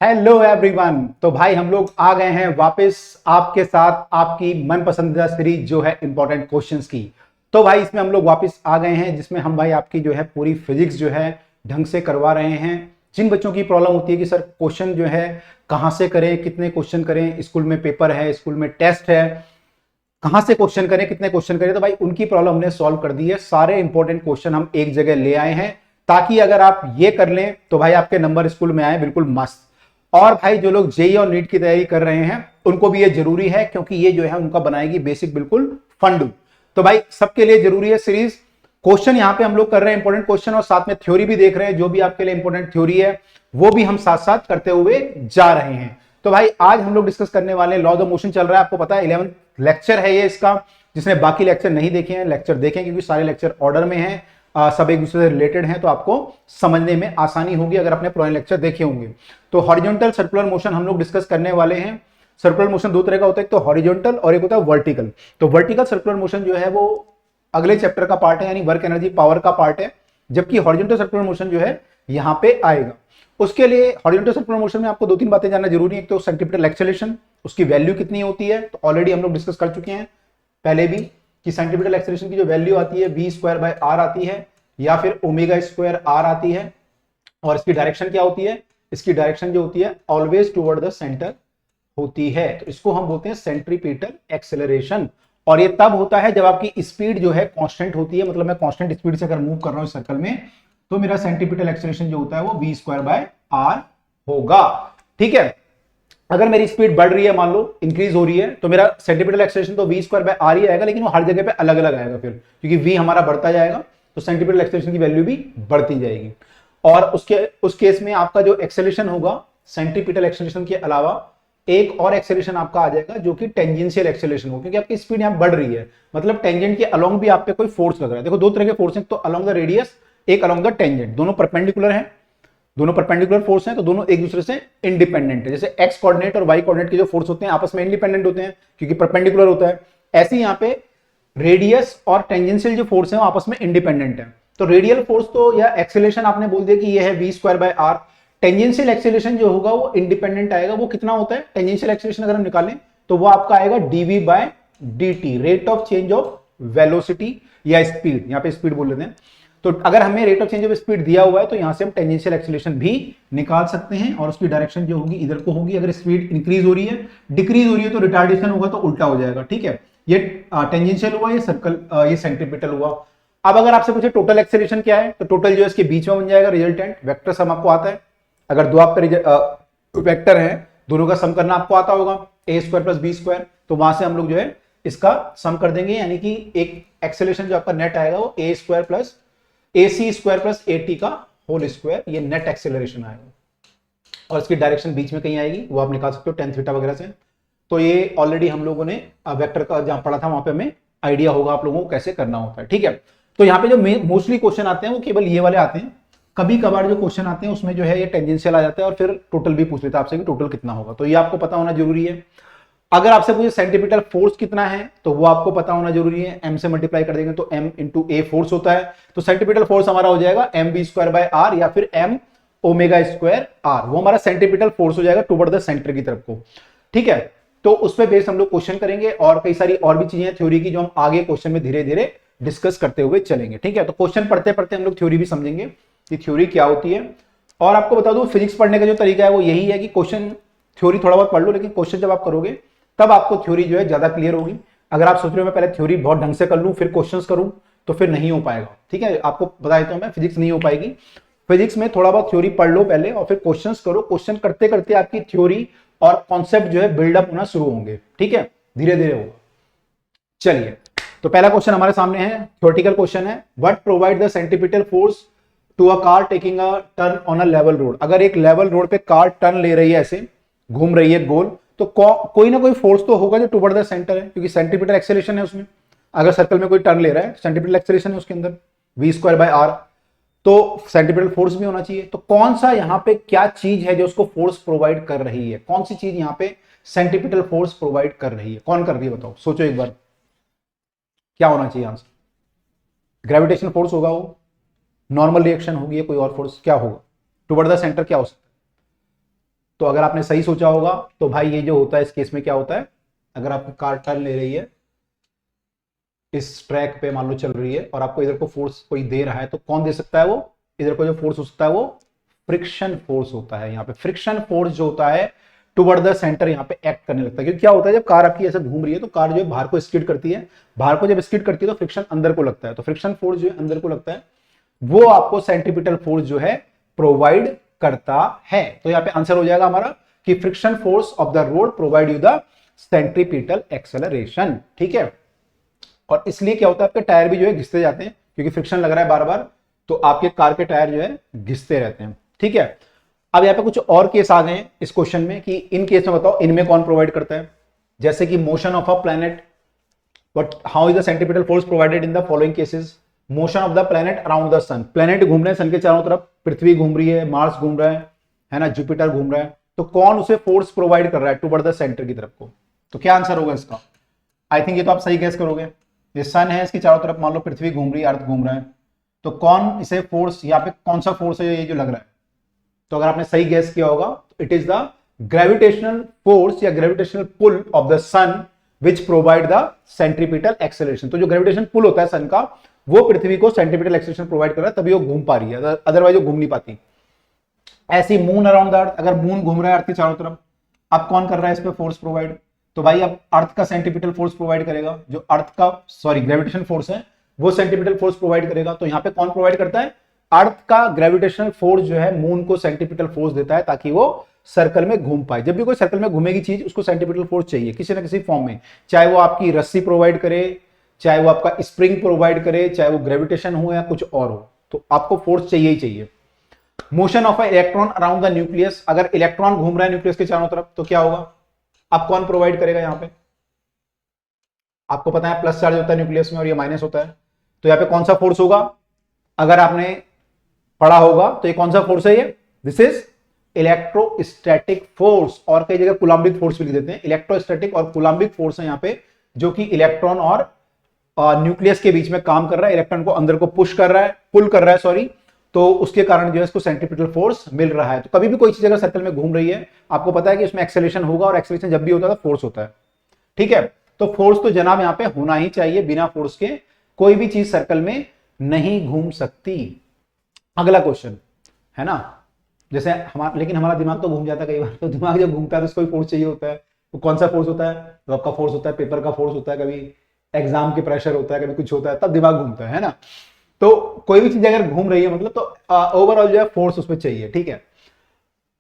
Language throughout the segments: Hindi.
Hello everyone. तो भाई हम लोग आ गए हैं वापस आपके साथ आपकी मन पसंदीदा सीरीज जो है इंपॉर्टेंट क्वेश्चंस की। तो भाई इसमें हम लोग वापस आ गए हैं जिसमें हम भाई आपकी जो है पूरी फिजिक्स जो है ढंग से करवा रहे हैं। जिन बच्चों की प्रॉब्लम होती है कि सर क्वेश्चन जो है कहाँ से करें, कितने क्वेश्चन करें, स्कूल में पेपर है, स्कूल में टेस्ट है, कहां से क्वेश्चन करें, कितने क्वेश्चन करें, तो भाई उनकी प्रॉब्लम हमने सॉल्व कर दी है। सारे इंपॉर्टेंट क्वेश्चन हम एक जगह ले आए हैं ताकि अगर आप ये कर लें तो भाई आपके नंबर स्कूल में आए बिल्कुल मस्त। और भाई जो लोग जेई और नीट की तैयारी कर रहे हैं उनको भी ये जरूरी है क्योंकि ये जो है उनका बनाएगी बेसिक बिल्कुल फंड। तो भाई सबके लिए जरूरी है सीरीज। क्वेश्चन यहाँ पे हम लोग कर रहे हैं इंपॉर्टेंट क्वेश्चन और साथ में थ्योरी भी देख रहे हैं। जो भी आपके लिए इंपॉर्टेंट थ्योरी है वो भी हम साथ साथ करते हुए जा रहे हैं। तो भाई आज हम लोग डिस्कस करने वाले हैं लॉ ऑफ मोशन चल रहा है, आपको पता है 11th लेक्चर है ये इसका। जिसने बाकी लेक्चर नहीं देखे हैं लेक्चर देखें क्योंकि सारे लेक्चर ऑर्डर में हैं, सब एक दूसरे से रिलेटेड हैं, तो आपको समझने में आसानी होगी अगर आपने पुराने लेक्चर देखे होंगे। तो हॉरिजॉन्टल सर्कुलर मोशन हम लोग डिस्कस करने वाले हैं। सर्कुलर मोशन दो तरह का होता है, एक तो हॉरिजॉन्टल और एक होता है वर्टिकल। तो वर्टिकल सर्कुलर मोशन जो है वो अगले चैप्टर का पार्ट है, यानी वर्क एनर्जी पावर का पार्ट है, जबकि हॉरिजॉन्टल सर्कुलर मोशन जो है यहाँ पे आएगा। उसके लिए हॉरिजॉन्टल सर्कुलर मोशन में आपको दो तीन बातें जानना जरूरी है। एक तो सेंटीमीटर एक्सेलरेशन, उसकी वैल्यू कितनी होती है, तो ऑलरेडी हम लोग डिस्कस कर चुके हैं पहले भी कि सेंटीमीटर एक्सेलरेशन की जो वैल्यू आती है v²/r आती है या फिर ω² r आती है। और इसकी डायरेक्शन क्या होती है, इसकी डायरेक्शन जो होती है ऑलवेज टुवर्ड द सेंटर होती है। तो इसको हम बोलते हैं सेंट्रीपिटल एक्सेलरेशन। और ये तब होता है जब आपकी स्पीड जो है कांस्टेंट होती है, मतलब मैं कांस्टेंट स्पीड से अगर मूव कर रहा हूं सर्कल में तो मेरा सेंटीपिटल एक्सेलरेशन जो होता है वो v²/r होगा। ठीक है, अगर मेरी स्पीड बढ़ रही है, मान लो इंक्रीज हो रही है, तो मेरा सेंटीमीटर एक्सेलरेशन तो v²/r ही आएगा, लेकिन वो हर जगह पे अलग अलग आएगा फिर, क्योंकि v हमारा बढ़ता जाएगा तो सेंटीमीटर एक्सेलरेशन की वैल्यू भी बढ़ती जाएगी। और उस केस में आपका जो एक्सेलरेशन होगा सेंटीपिटल एक्सेलरेशन के अलावा एक और एक्सेलरेशन आपका आ जाएगा जो कि टेंजेंशियल एक्सेलरेशन हो, क्योंकि आपकी स्पीड यहां बढ़ रही है, मतलब टेंजेंट के अलोंग भी आप पे कोई फोर्स लग रहा है। देखो दो तरह के फोर्स हैं, तो अलोंग द रेडियस, एक अलोंग द टेंजेंट, दोनों परपेंडिकुलर हैं, दोनों परपेंडिकुलर फोर्स हैं, तो दोनों एक दूसरे से इंडिपेंडेंट है। जैसे एक्स कोऑर्डिनेट और वाई कोऑर्डिनेट के जो फोर्स होते हैं आपस में इंडिपेंडेंट होते हैं क्योंकि परपेंडिकुलर होता है, ऐसे ही यहाँ पे रेडियस और टेंजेंशियल जो फोर्स है वो आपस में इंडिपेंडेंट है। तो रेडियल फोर्स तो या एक्सेलरेशन आपने बोल दिया कि ये है v²/r। टेंजेंशियल एक्सेलरेशन जो होगा वो इंडिपेंडेंट आएगा। वो कितना होता है टेंजेंशियल एक्सेलरेशन अगर हम निकालें तो वो आपका आएगा dv/dt, rate of change of velocity या स्पीड, यहाँ पे स्पीड बोल लेते हैं। तो अगर हमें rate of change of speed दिया हुआ है तो यहां से हम टेंजेंशियल एक्सेलरेशन भी निकाल सकते हैं और उसकी डायरेक्शन जो होगी इधर को होगी। अगर स्पीड इंक्रीज हो रही है, डिक्रीज हो रही है तो रिटार्डेशन होगा, तो उल्टा हो जाएगा। ठीक है, ये टेंजेंशियल हुआ, ये सर्कल, ये सेंट्रीपिटल हुआ। अब अगर आपसे पूछे टोटल एक्सेलरेशन क्या है, तो टोटल जो है इसके बीच में बन जाएगा रिजल्टेंट। वेक्टर सम आपको आता है, अगर दो आपके वेक्टर है दोनों का सम करना आपको आता होगा, a² + b², तो वहां से हम लोग जो है इसका सम कर देंगे, यानी कि एक एक्सेलरेशन जो आपका नेट आएगा वो ac² + at का होल स्क्वायर, ये नेट एक्सेलरेशन आएगा। और इसकी डायरेक्शन बीच में कहीं आएगी, वो आप निकाल सकते हो tan थीटा वगैरह से। तो ये ऑलरेडी हम लोगों ने वेक्टर का जहां पढ़ा था वहां पे हमें आइडिया होगा आप लोगों को कैसे करना होता है। ठीक है, तो यहाँ पे जो मोस्टली क्वेश्चन आते हैं वो केवल ये वाले आते हैं। कभी कभार जो क्वेश्चन आते हैं उसमें जो है ये टेंजेंशियल आ जाता है और फिर टोटल भी पूछ लेता है आपसे कि टोटल कितना होगा, तो ये आपको पता होना जरूरी है। अगर आपसे पूछे सेंटीमीटर फोर्स कितना है तो वो आपको पता होना जरूरी है। m से मल्टीप्लाई कर देंगे तो m × a फोर्स होता है, तो सेंटीमीटर फोर्स हमारा हो जाएगा mv²/r या फिर m ω²r, वो हमारा सेंटीमीटर फोर्स हो जाएगा टुवर्ड द सेंटर की तरफ को। ठीक है, तो उस पर बेस हम लोग क्वेश्चन करेंगे और कई सारी और भी चीजें थ्योरी की जो हम आगे क्वेश्चन में धीरे धीरे डिस्कस करते हुए चलेंगे। ठीक है, तो क्वेश्चन पढ़ते पढ़ते हम लोग थ्योरी भी समझेंगे कि थ्योरी क्या होती है। और आपको बता दूं फिजिक्स पढ़ने का जो तरीका है वो यही है कि क्वेश्चन थ्योरी थोड़ा बहुत पढ़ लो, लेकिन क्वेश्चन जब आप करोगे तब आपको थ्योरी जो है ज्यादा क्लियर होगी। अगर आप सोच रहे हो मैं पहले थ्योरी बहुत ढंग से कर लूं फिर क्वेश्चंस करूं तो फिर नहीं हो पाएगा। ठीक है, आपको बता देता हूं मैं, फिजिक्स नहीं हो पाएगी। फिजिक्स में थोड़ा बहुत थ्योरी पढ़ लो पहले और फिर क्वेश्चंस करो। क्वेश्चन करते करते आपकी थ्योरी और कॉन्सेप्ट जो है बिल्डअप होना शुरू होंगे। ठीक है, धीरे धीरे होगा। चलिए, तो पहला क्वेश्चन हमारे सामने है, थ्योरेटिकल क्वेश्चन है। What provide the centripetal force to a car taking a turn on a level road. अगर एक लेवल रोड पे कार टर्न ले रही है, ऐसे घूम रही है गोल, तो कोई ना कोई फोर्स तो होगा जो टुवर्ड द सेंटर है, क्योंकि सेंटीमीटर एक्सेलरेशन है उसमें। अगर सर्कल में कोई टर्न ले रहा है सेंटीमीटर एक्सेलरेशन है उसके अंदर v²/r, तो सेंटीमीटर फोर्स भी होना चाहिए। तो कौन सा यहां पे क्या चीज है जो उसको फोर्स प्रोवाइड कर रही है, कौन सी चीज यहां पे सेंटीमीटर फोर्स प्रोवाइड कर रही है, कौन कर रही है बताओ, सोचो एक बार, क्या होना चाहिए आंसर? ग्रेविटेशन फोर्स होगा, वो नॉर्मल रिएक्शन होगी, कोई और फोर्स क्या होगा, टुवर्ड द सेंटर क्या हो सकता है? तो अगर आपने सही सोचा होगा तो भाई ये जो होता है इस केस में क्या होता है, अगर आपकी कार टर्न ले रही है इस ट्रैक पे मान लो चल रही है और आपको इधर को फोर्स कोई दे रहा है, तो कौन दे सकता है वो, इधर को जो फोर्स हो सकता है वो फ्रिक्शन फोर्स होता है। यहाँ पे फ्रिक्शन फोर्स जो होता है टुवर्ड द सेंटर यहाँ पे एक्ट करने लगता है। क्योंकि क्या होता है जब कार आपकी ऐसे घूम रही है तो कार जो है बाहर को स्किड करती है, बाहर को जब स्किड करती है तो फ्रिक्शन अंदर को लगता है, तो फ्रिक्शन फोर्स जो है अंदर को लगता है, वो आपको सेंट्रीपिटल फोर्स जो है प्रोवाइड करता है। तो यहाँ पे आंसर हो जाएगा हमारा कि friction force of the road provide you the centripetal acceleration. ठीक है, और इसलिए क्या होता है आपके टायर भी जो है घिसते जाते हैं क्योंकि फ्रिक्शन लग रहा है बार बार, तो आपके कार के टायर जो है घिसते रहते हैं। ठीक है, अब यहाँ पे कुछ और केस आ गए हैं इस क्वेश्चन में कि इन केस में बताओ इनमें कौन प्रोवाइड करता है। जैसे कि motion of a planet, but how is the centripetal force provided in the following cases. Motion of the planet around the sun, planet घूम रहे हैं सन के चारों तरफ, पृथ्वी घूम रही है, मार्स घूम रहा है ना, जुपिटर घूम रहा है, तो कौन उसे फोर्स प्रोवाइड कर रहा है टुवर्ड द सेंटर की तरफ को। तो क्या आंसर होगा इसका, आई थिंक ये तो आप सही गैस करोगे। ये सन है, इसके चारों तरफ मान लो पृथ्वी घूम रही है, अर्थ घूम रहा है, तो कौन इसे फोर्स, यहाँ पे कौन सा फोर्स है ये जो लग रहा है। तो अगर आपने सही गैस किया होगा तो it is the gravitational force या gravitational pull of the sun which provide the centripetal acceleration. तो जो ग्रेविटेशन पुल होता है सन का, वो पृथ्वी को सेंट्रीपिटल एक्सेलरेशन प्रोवाइड कर रहा है, तभी वो घूम पा रही है, अदरवाइज वो घूम नहीं पाती। ऐसी मून अराउंड द अर्थ, अगर मून घूम रहा है अर्थ के चारों तरफ, अब कौन कर रहा है इस पे फोर्स प्रोवाइड, तो भाई अब अर्थ का सेंट्रीपिटल फोर्स प्रोवाइड करेगा, जो अर्थ का ग्रेविटेशन फोर्स है वो सेंट्रीपिटल फोर्स प्रोवाइड करेगा। तो यहाँ पे कौन प्रोवाइड करता है, अर्थ का ग्रेविटेशनल फोर्स जो है मून को सेंट्रीपिटल फोर्स देता है ताकि वो सर्कल में घूम पाए। जब भी कोई सर्कल में घूमेगी चीज उसको सेंट्रीपिटल फोर्स चाहिए किसी ना किसी फॉर्म में, चाहे वो आपकी रस्सी प्रोवाइड करे, चाहे वो आपका स्प्रिंग प्रोवाइड करे, चाहे वो ग्रेविटेशन हो या कुछ और हो, तो आपको फोर्स चाहिए ही चाहिए। Motion of electron around the nucleus, अगर इलेक्ट्रॉन घूम रहा है न्यूक्लियस के चारों तरफ तो क्या होगा, अब कौन प्रोवाइड करेगा। यहाँ पे आपको पता है प्लस चार्ज होता है न्यूक्लियस में और ये माइनस होता है, तो यहाँ पे कौन सा फोर्स होगा, अगर आपने पढ़ा होगा तो ये कौन सा फोर्स है, ये दिस इज इलेक्ट्रोस्टैटिक फोर्स, और कई जगह कूलम्बिक फोर्स भी लिख देते हैं। इलेक्ट्रोस्टैटिक और कूलम्बिक फोर्स है यहाँ पे, जो कि इलेक्ट्रॉन और न्यूक्लियस के बीच में काम कर रहा है, इलेक्ट्रॉन को अंदर को पुश कर रहा है, पुल कर रहा है सॉरी, तो उसके कारण जो है इसको सेंट्रीपिटल फोर्स मिल रहा है। तो कभी भी कोई चीज अगर सर्कल में घूम रही है, आपको पता है कि उसमें एक्सेलरेशन होगा, और एक्सेलरेशन जब भी होता है तो फोर्स होता है। ठीक है, तो फोर्स तो जनाब यहाँ पे होना ही चाहिए, बिना फोर्स के कोई भी चीज सर्कल में नहीं घूम सकती। अगला क्वेश्चन है ना, जैसे लेकिन हमारा दिमाग तो घूम जाता है कई बार, तो दिमाग जब घूमता है तो उसको फोर्स चाहिए होता है। तो कौन सा फोर्स होता है, तो आपका फोर्स होता है पेपर का फोर्स होता है, कभी एग्जाम के प्रेशर होता है, कभी कुछ होता है, तब दिमाग घूमता है ना। तो कोई भी चीज अगर घूम रही है मतलब, तो ओवरऑल जो है फोर्स उसमें चाहिए। ठीक है,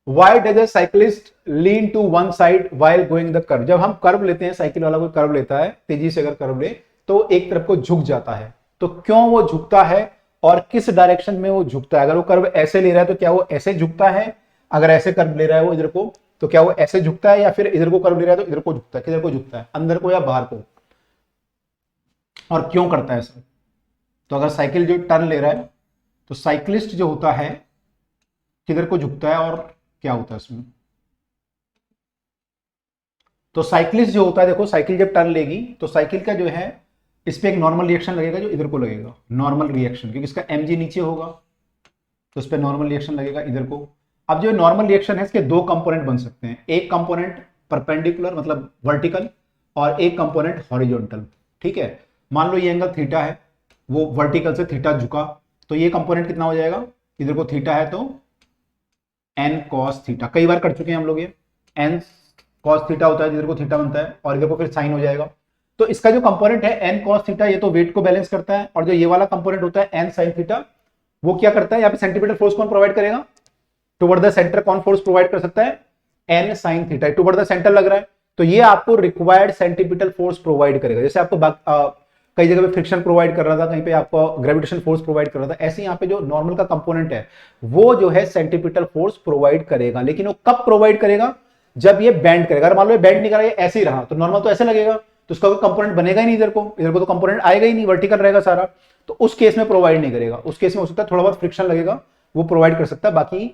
Why does a cyclist lean to one side while going the curve? जब हम कर्व लेते हैं, साइकिल वाला कोई कर्व लेता है, तेजी से अगर कर्व ले तो एक तरफ को झुक जाता है। तो क्यों वो झुकता है और किस डायरेक्शन में वो झुकता है। अगर वो कर्व ऐसे ले रहा है तो क्या वो ऐसे झुकता है, अगर ऐसे कर्व ले रहा है वो इधर को तो क्या वो ऐसे झुकता है, या फिर इधर को कर्व ले रहा है तो इधर को झुकता है। किधर को झुकता है, अंदर को या बाहर को, और क्यों करता है ऐसा। तो अगर साइकिल जो टर्न ले रहा है तो साइकिलिस्ट जो होता है किधर को झुकता है और क्या होता है इसमें। तो साइकिलिस्ट जो होता है, देखो साइकिल जब टर्न लेगी तो साइकिल का जो है इस पे एक नॉर्मल रिएक्शन लगेगा जो इधर को लगेगा, नॉर्मल रिएक्शन, क्योंकि इसका mg नीचे होगा तो इस पे नॉर्मल रिएक्शन लगेगा इधर को। अब जो नॉर्मल रिएक्शन है इसके दो कंपोनेंट बन सकते हैं, एक कंपोनेंट परपेंडिकुलर मतलब वर्टिकल और एक कंपोनेंट हॉरिजॉन्टल। ठीक है, मान लो ये एंगल थीटा है, वो वर्टिकल से थीटा झुका, तो ये कंपोनेंट कितना हो जाएगा, इधर को थीटा है तो n cos थीटा, कई बार कर चुके हैं हम लोग ये, n cos थीटा होता है, इधर को थीटा बनता है और इधर को फिर साइन हो जाएगा। तो इसका जो कंपोनेंट है n cos थीटा, ये तो वेट को बैलेंस करता है, और जो ये वाला कंपोनेंट होता है n sin थीटा, वो क्या करता है, यहाँ पे सेंटीमीटर फोर्स कौन प्रोवाइड करेगा, टुवर्ड द सेंटर कौन फोर्स प्रोवाइड कर सकता है, n sin theta, toward the centre लग रहा है, तो ये आपको रिक्वायर्ड सेंटीमीटर फोर्स प्रोवाइड करेगा। जैसे आपको कई जगह पे फ्रिक्शन प्रोवाइड कर रहा था, कहीं पे आपको ग्रेविटेशन फोर्स प्रोवाइड कर रहा था, ऐसे यहाँ पे जो नॉर्मल का कंपोनेंट है वो जो है सेंटीपिटल फोर्स प्रोवाइड करेगा। लेकिन वो कब प्रोवाइड करेगा, जब ये बेंड करेगा। अगर मान लो ये बेंड नहीं कर रहा है, ऐसे ही रहा, तो नॉर्मल तो ऐसे लगेगा, तो उसका कोई कंपोनेंट बनेगा ही नहीं, इधर को तो कंपोनेंट आएगा ही नहीं, वर्टिकल रहेगा सारा, तो उस केस में प्रोवाइड नहीं करेगा। उस केस में हो सकता है थोड़ा बहुत फ्रिक्शन लगेगा, वो प्रोवाइड कर सकता है, बाकी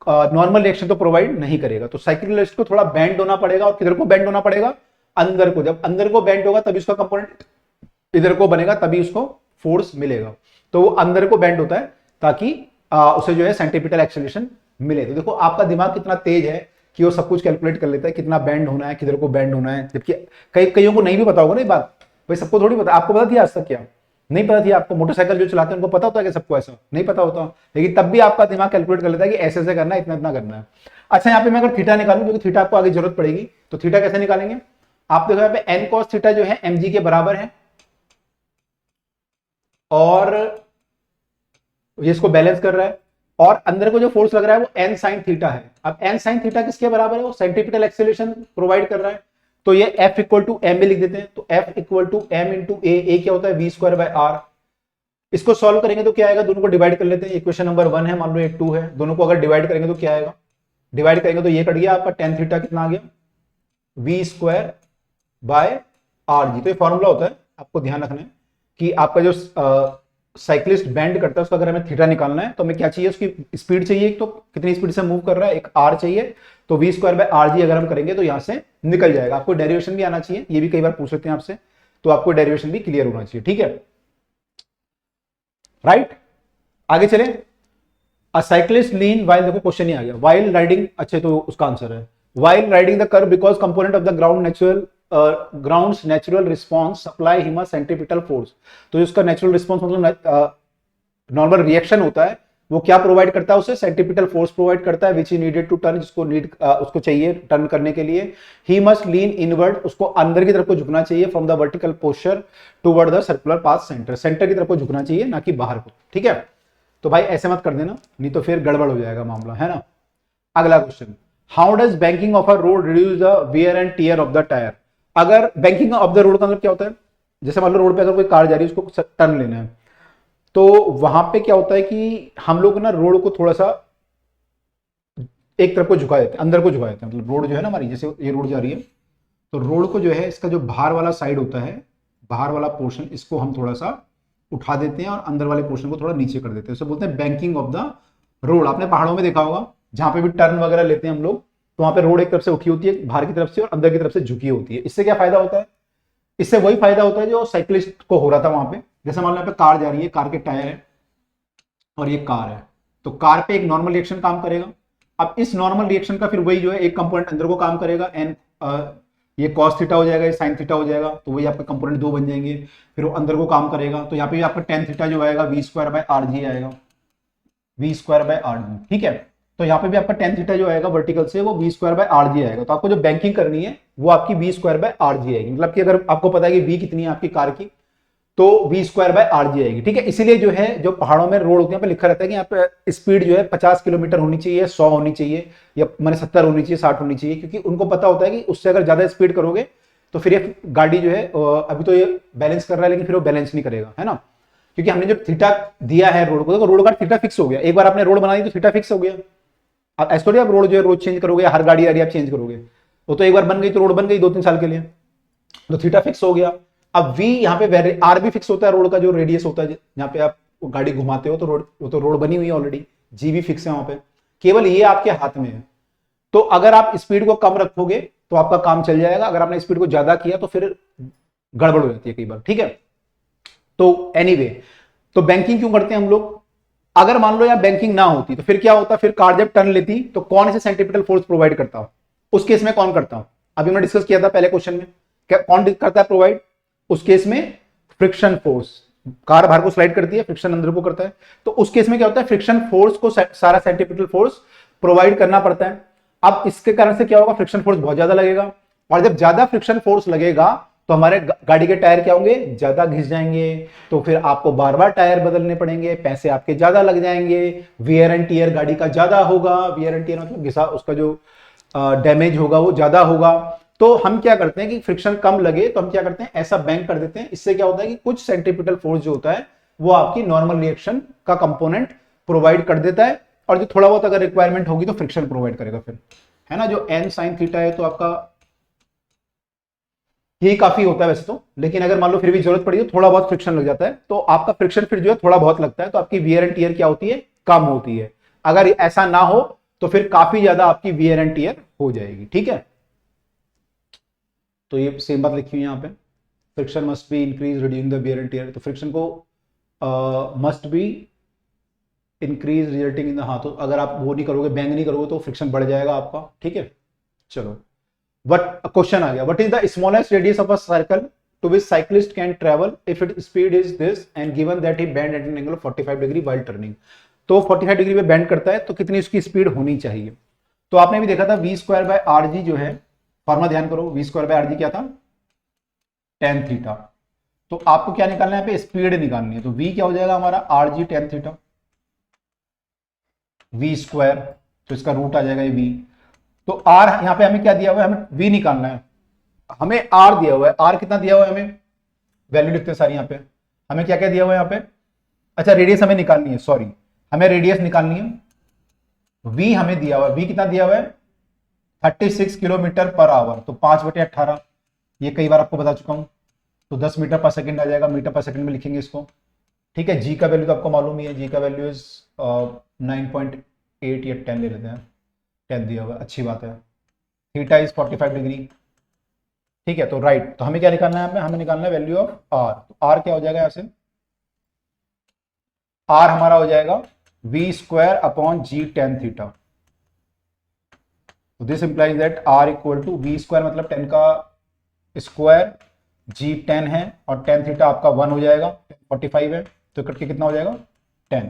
नॉर्मल रिएक्शन तो प्रोवाइड नहीं करेगा। तो साइकिलिस्ट को थोड़ा बेंड होना पड़ेगा, और किधर को बेंड होना पड़ेगा, अंदर को। जब अंदर को बेंड होगा तभी उसका कंपोनेंट इधर को बनेगा, तभी उसको फोर्स मिलेगा। तो वो अंदर को बेंड होता है ताकि उसे जो है सेंटीपिटल एक्सेलरेशन मिले। तो देखो आपका दिमाग कितना तेज है कि वो सब कुछ कैलकुलेट कर लेता है, कितना बैंड होना है, किधर को बैंड होना है, जबकि कईयों को नहीं भी पता होगा ना ये बात। भाई सबको थोड़ी पता, आपको पता थी आज तक? क्या नहीं पता थी आपको? मोटरसाइकिल जो चलाते हैं उनको पता होता है कि सबको ऐसा नहीं पता होता, लेकिन तब भी आपका दिमाग कैलकुलेट कर लेता है कि ऐसे ऐसे करना है, इतना इतना करना है। अच्छा, यहाँ पे मैं अगर थीटा निकालूं, क्योंकि थीटा आपको आगे जरूरत पड़ेगी, तो थीटा कैसे निकालेंगे? आप देखो यहाँ पे एन कॉस थीटा जो है mg के बराबर है, और ये इसको बैलेंस कर रहा है, और अंदर को जो फोर्स लग रहा है वो एन साइन थीटा है। अब एन साइन थीटा किसके बराबर है? वो सेंट्रीपिटल एक्सेलरेशन प्रोवाइड कर रहा है, तो ये F इक्वल टू एम में लिख देते हैं। तो F equal to M into A क्या होता है? V square by R. इसको सॉल्व करेंगे तो क्या आएगा? दोनों को डिवाइड कर लेते हैं। इक्वेशन नंबर 1 है, मान लो ये 2 है, दोनों को अगर डिवाइड करेंगे तो क्या आएगा? डिवाइड करेंगे तो ये कट गया आपका टेन थीटा, कितना आ गया? V square by R G. तो ये फॉर्मूला होता है, आपको ध्यान रखना है कि आपका जो साइक्लिस्ट बैंड करता है उसका अगर हमें थीटा निकालना है तो हमें क्या चाहिए? उसकी स्पीड चाहिए, तो कितनी स्पीड से मूव कर रहा है, एक आर चाहिए। तो V square by R G अगर हम करेंगे तो यहां से निकल जाएगा। आपको डेरिवेशन भी आना चाहिए, ये भी कई बार पूछ लेते हैं आपसे, तो आपको डेरिवेशन भी क्लियर होना चाहिए, ठीक है? राइट, आगे चले। अ साइक्लिस्ट लीन वाइल, देखो क्वेश्चन ही आ गया, वाइल राइडिंग, अच्छे तो उसका आंसर है while riding the curve because component of the grounds natural response supply him a centripetal force. तो उसका नेचुरल रिस्पॉन्स मतलब नॉर्मल रिएक्शन होता है, वो क्या प्रोवाइड करता है? उसे सेंट्रीपिटल फोर्स प्रोवाइड करता है, विच ही नीडेड टू टर्न, जिसको उसको चाहिए टर्न करने के लिए। ही मस्ट लीन इनवर्ड, उसको अंदर की तरफ को झुकना चाहिए, from the vertical posture toward the circular path centre, centre की तरफ को झुकना चाहिए, ना कि बाहर को, ठीक है? तो भाई ऐसे मत कर देना, नहीं तो फिर गड़बड़ हो जाएगा मामला, है ना? अगला question, how does banking of a road reduce the wear and tear of the tyre? अगर बैंकिंग ऑफ द रोड का मतलब क्या होता है? जैसे मान लो रोड पे अगर कोई कार जा रही है, उसको टर्न लेना है, तो वहां पे क्या होता है कि हम लोग ना रोड को थोड़ा सा एक तरफ को झुका देते हैं, अंदर को झुका देते हैं। मतलब रोड जो है ना हमारी, जैसे ये रोड जा रही है, तो रोड को जो है इसका जो बाहर वाला साइड होता है, बाहर वाला पोर्शन, इसको हम थोड़ा सा उठा देते हैं और अंदर वाले पोर्शन को थोड़ा नीचे कर देते हैं। इसे बोलते हैं बैंकिंग ऑफ द रोड। आपने पहाड़ों में देखा होगा, जहां पे भी टर्न वगैरह लेते हैं हम लोग, तो वहां पे रोड एक तरफ से उठी होती है बाहर की तरफ से, और अंदर की तरफ से झुकी होती है। इससे क्या फायदा होता है? इससे वही फायदा होता है जो साइक्लिस्ट को हो रहा था वहां पे। जैसे मान लो यहाँ पे कार जा रही है, कार के टायर है और ये कार है, तो कार पे एक नॉर्मल रिएक्शन काम करेगा। अब इस नॉर्मल रिएक्शन का फिर वही जो है एक कंपोनेंट अंदर को काम करेगा, एन ये कॉस थीटा हो जाएगा, ये साइन थीटा हो जाएगा, तो वही आपका कंपोनेंट दो बन जाएंगे, फिर वो अंदर को काम करेगा। तो यहाँ पे आपका टेन थीटा जो आएगा V square by R G आएगा, V square by R G, ठीक है? तो यहाँ पे भी आपका टेन थीटा जो आएगा वर्टिकल से, वो V square by R G आएगा। तो आपको जो बैंकिंग करनी है वो आपकी V square by R G आएगी। मतलब कि अगर आपको पता है कि वी कितनी है आपकी कार की, तो V square by R G आएगी, ठीक है? इसीलिए जो है, जो पहाड़ों में रोड होती है, पे लिखा रहता है कि यहाँ पे स्पीड जो है 50 किलोमीटर होनी चाहिए, 100 होनी चाहिए, या मैंने 70 होनी चाहिए, 60 होनी चाहिए, क्योंकि उनको पता होता है कि उससे अगर ज्यादा स्पीड करोगे तो फिर ये गाड़ी जो है, अभी तो ये बैलेंस कर रहा है लेकिन फिर वो बैलेंस नहीं करेगा, है ना? क्योंकि हमने जो थीटा दिया है रोड को, तो रोड का थीटा फिक्स हो गया। एक बार आपने रोड बना दी तो थीटा फिक्स हो गया। अब ऐसा थोड़ी आप रोड जो है रोज चेंज करोगे, हर गाड़ी आ रही आप चेंज करोगे। वो तो एक बार बन गई तो रोड बन गई 2-3 साल के लिए, तो थीटा फिक्स हो गया। अब v यहाँ पे आर भी फिक्स होता है, रोड का जो रेडियस होता है जहाँ पे आप गाड़ी घुमाते हो, तो रोड, वो तो रोड बनी हुई है ऑलरेडी, जी भी फिक्स है वहां पे, केवल ये आपके हाथ में है। तो अगर आप स्पीड को कम रखोगे तो आपका काम चल जाएगा, अगर आपने स्पीड को ज्यादा किया तो फिर गड़बड़ हो जाती है कई बार, ठीक है? तो एनीवे, तो बैंकिंग क्यों करते हैं हम लोग? अगर मान लो यार बैंकिंग ना होती तो फिर क्या होता? फिर कार जब टर्न लेती तो कौन से सेंट्रीपिटल फोर्स प्रोवाइड करता हो? उस केस में कौन करता हो? अभी हमने डिस्कस किया था पहले क्वेश्चन में, क्या कौन करता है प्रोवाइड उस केस में? Friction force. कार बाहर को स्लाइड करती है, फ्रिक्शन अंदर को करता है, तो उस केस में क्या होता है? फ्रिक्शन फोर्स को सारा सेंट्रीपिटल फोर्स प्रोवाइड करना पड़ता है। अब इसके कारण से क्या होगा? फ्रिक्शन फोर्स बहुत ज्यादा लगेगा, और जब ज्यादा फ्रिक्शन फोर्स लगेगा तो हमारे गाड़ी के टायर क्या होंगे? ज्यादा घिस जाएंगे, तो फिर आपको बार बार टायर बदलने पड़ेंगे, पैसे आपके ज्यादा लग जाएंगे, वियर एंड टियर गाड़ी का ज्यादा होगा। वियर एंड टियर मतलब घिसा, उसका जो डैमेज होगा वो ज्यादा होगा। तो हम क्या करते हैं कि फ्रिक्शन कम लगे तो हम क्या करते हैं? ऐसा बैंक कर देते हैं। इससे क्या होता है कि कुछ सेंट्रीपिटल फोर्स जो होता है वो आपकी नॉर्मल रिएक्शन का कंपोनेंट प्रोवाइड कर देता है, और जो थोड़ा बहुत अगर रिक्वायरमेंट होगी तो फ्रिक्शन प्रोवाइड करेगा फिर, है ना? जो एन साइन थीटा है तो आपका यही काफी होता है वैसे तो, लेकिन अगर मान लो फिर भी जरूरत पड़ी तो थोड़ा बहुत फ्रिक्शन लग जाता है, तो आपका फ्रिक्शन फिर जो है थोड़ा बहुत लगता है, तो आपकी वियर एंड टियर क्या होती है? कम होती है। अगर ऐसा ना हो तो फिर काफी ज्यादा आपकी वियर एंड टियर हो जाएगी, ठीक है? तो ये सेम बात लिखी हुई है यहाँ पे, friction must be increase reducing the wear and tear. तो फ्रिक्शन को must be increase resulting in the, हाँ, तो अगर आप वो नहीं करोगे, बैंग नहीं करोगे तो फ्रिक्शन बढ़ जाएगा आपका, ठीक है? चलो, वट क्वेश्चन आ गया, what is the smallest radius of a circle to which cyclist can travel if it speed is this and given that he bend at an angle of 45 degree while turning. तो 45 डिग्री पे बेंड करता है तो कितनी उसकी स्पीड होनी चाहिए। तो आपने भी देखा था V square by R G जो है, फॉर्मूला ध्यान करो, V square by R G क्या था, टेन थीटा। तो आपको क्या निकालना है, यहाँ पे स्पीड निकालनी है। तो वी क्या हो जाएगा हमारा, R G tan theta V square, तो इसका रूट आ जाएगा ये वी। तो आर यहाँ पे हमें क्या दिया हुआ है, हमें वी निकालना है, हमें आर दिया हुआ है। आर कितना दिया हुआ है हमें, वैल्यू लिखते हैं सारी यहाँ पे, हमें क्या क्या दिया हुआ है यहाँ पे, अच्छा रेडियस हमें निकालनी है, सॉरी हमें रेडियस निकालनी है। वी हमें दिया हुआ है, वी कितना दिया हुआ है 36 किलोमीटर पर आवर, तो 5/18, ये कई बार आपको बता चुका हूं। तो 10 मीटर पर सेकंड आ जाएगा, मीटर पर सेकंड में लिखेंगे इसको, ठीक है। जी का वैल्यू तो आपको मालूम ही है, जी का वैल्यू इज 9.8 या 10 ले लेते हैं, 10 दिया हुआ है, अच्छी बात है। थीटा इज 45 डिग्री, ठीक है। तो राइट, तो हमें क्या निकालना है, हमें निकालना है वैल्यू ऑफ आर। तो आर क्या हो जाएगा यहां से, आर हमारा हो जाएगा V square upon G tan theta. This implies that R equal to V square मतलब 10 का स्क्वायर, जी 10 है और टेन थीटा आपका 1 हो जाएगा, 45 है तो कट के कितना हो जाएगा 10।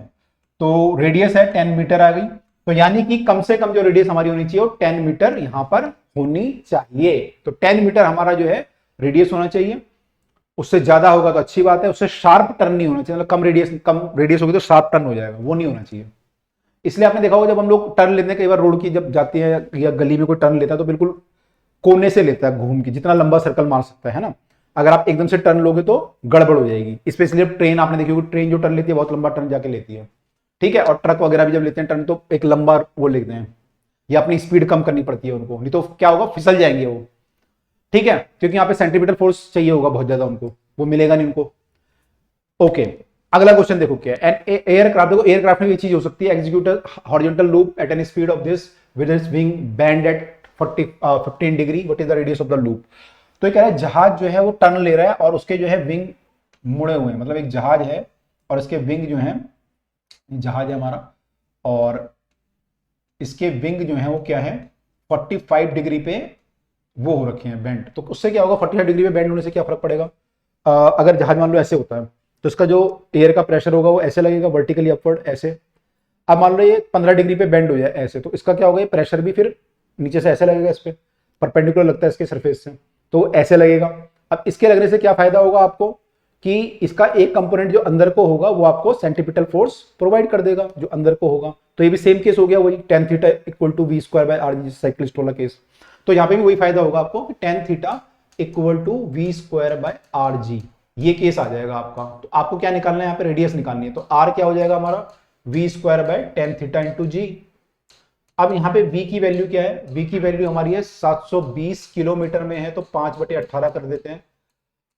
तो रेडियस है 10 मीटर आ गई। तो यानी कि कम से कम जो रेडियस हमारी होनी चाहिए वो 10 मीटर यहां पर होनी चाहिए। तो 10 मीटर हमारा जो है रेडियस होना चाहिए, उससे ज्यादा होगा तो अच्छी बात है, उससे शार्प टर्न नहीं होना चाहिए, मतलब कम रेडियस होगी तो शार्प टर्न हो जाएगा, वो नहीं होना चाहिए। इसलिए आपने देखा होगा जब हम लोग टर्न लेते हैं कई बार रोड की जब जाती है या गली में कोई टर्न लेता है तो बिल्कुल कोने से लेता है घूम के, जितना लंबा सर्कल मार सकता है ना। अगर आप एकदम से टर्न लोगे तो गड़बड़ हो जाएगी। स्पेशली ट्रेन आपने देखी होगी, ट्रेन जो टर्न लेती है बहुत लंबा टर्न जाके लेती है, ठीक है। और ट्रक वगैरह भी जब लेते हैं टर्न तो एक लंबा वो लेते हैं, या अपनी स्पीड कम करनी पड़ती है उनको, नहीं तो क्या होगा फिसल जाएंगे वो, ठीक है, क्योंकि यहाँ पे सेंटीमीटर फोर्स चाहिए होगा बहुत ज्यादा उनको, वो मिलेगा नहीं उनको। ओके, अगला क्वेश्चन देखो क्या है, एयरक्राफ्ट, देखो एयरक्राफ्ट में ये चीज हो सकती है, execute horizontal loop at an speed of this with its wing bend at 15 degree, what is the radius of the loop. तो ये कह रहा है जहाज जो है वो टर्न ले रहा है और उसके जो है विंग मुड़े हुए हैं, मतलब एक जहाज है और इसके विंग जो है, जहाज है हमारा और इसके विंग जो है वो क्या है 45 डिग्री पे वो हो रखे हैं बेंड। तो उससे क्या होगा, 45 डिग्री पे बेंड होने से क्या फर्क पड़ेगा, अगर जहाज मान लो ऐसे होता है तो इसका जो एयर का प्रेशर होगा वो ऐसे लगेगा वर्टिकली अपवर्ड ऐसे। अब मान लो ये 15 डिग्री पे बेंड हो जाए ऐसे, तो इसका क्या होगा, ये प्रेशर भी फिर नीचे से ऐसे लगेगा, इस पे परपेंडिकुलर लगता है इसके सरफेस से, तो ऐसे लगेगा। अब इसके लगने से क्या फायदा होगा आपको कि इसका एक कंपोनेंट जो अंदर को होगा वो आपको सेंट्रीपिटल फोर्स प्रोवाइड कर देगा जो अंदर को होगा। तो ये भी सेम केस हो गया, वही tan theta equal to V square by R G, cyclist वाला केस। तो यहाँ पे भी वही फायदा होगा आपको कि tan theta equal to V square by R G, ये केस आ जाएगा आपका। तो आपको क्या निकालना है यहाँ पे, रेडियस निकालनी है। तो आर क्या हो जाएगा हमारा V square by tan theta into G. अब यहाँ पे v की वैल्यू क्या है, v की वैल्यू हमारी है 720 किलोमीटर में है, तो 5/18 कर देते हैं,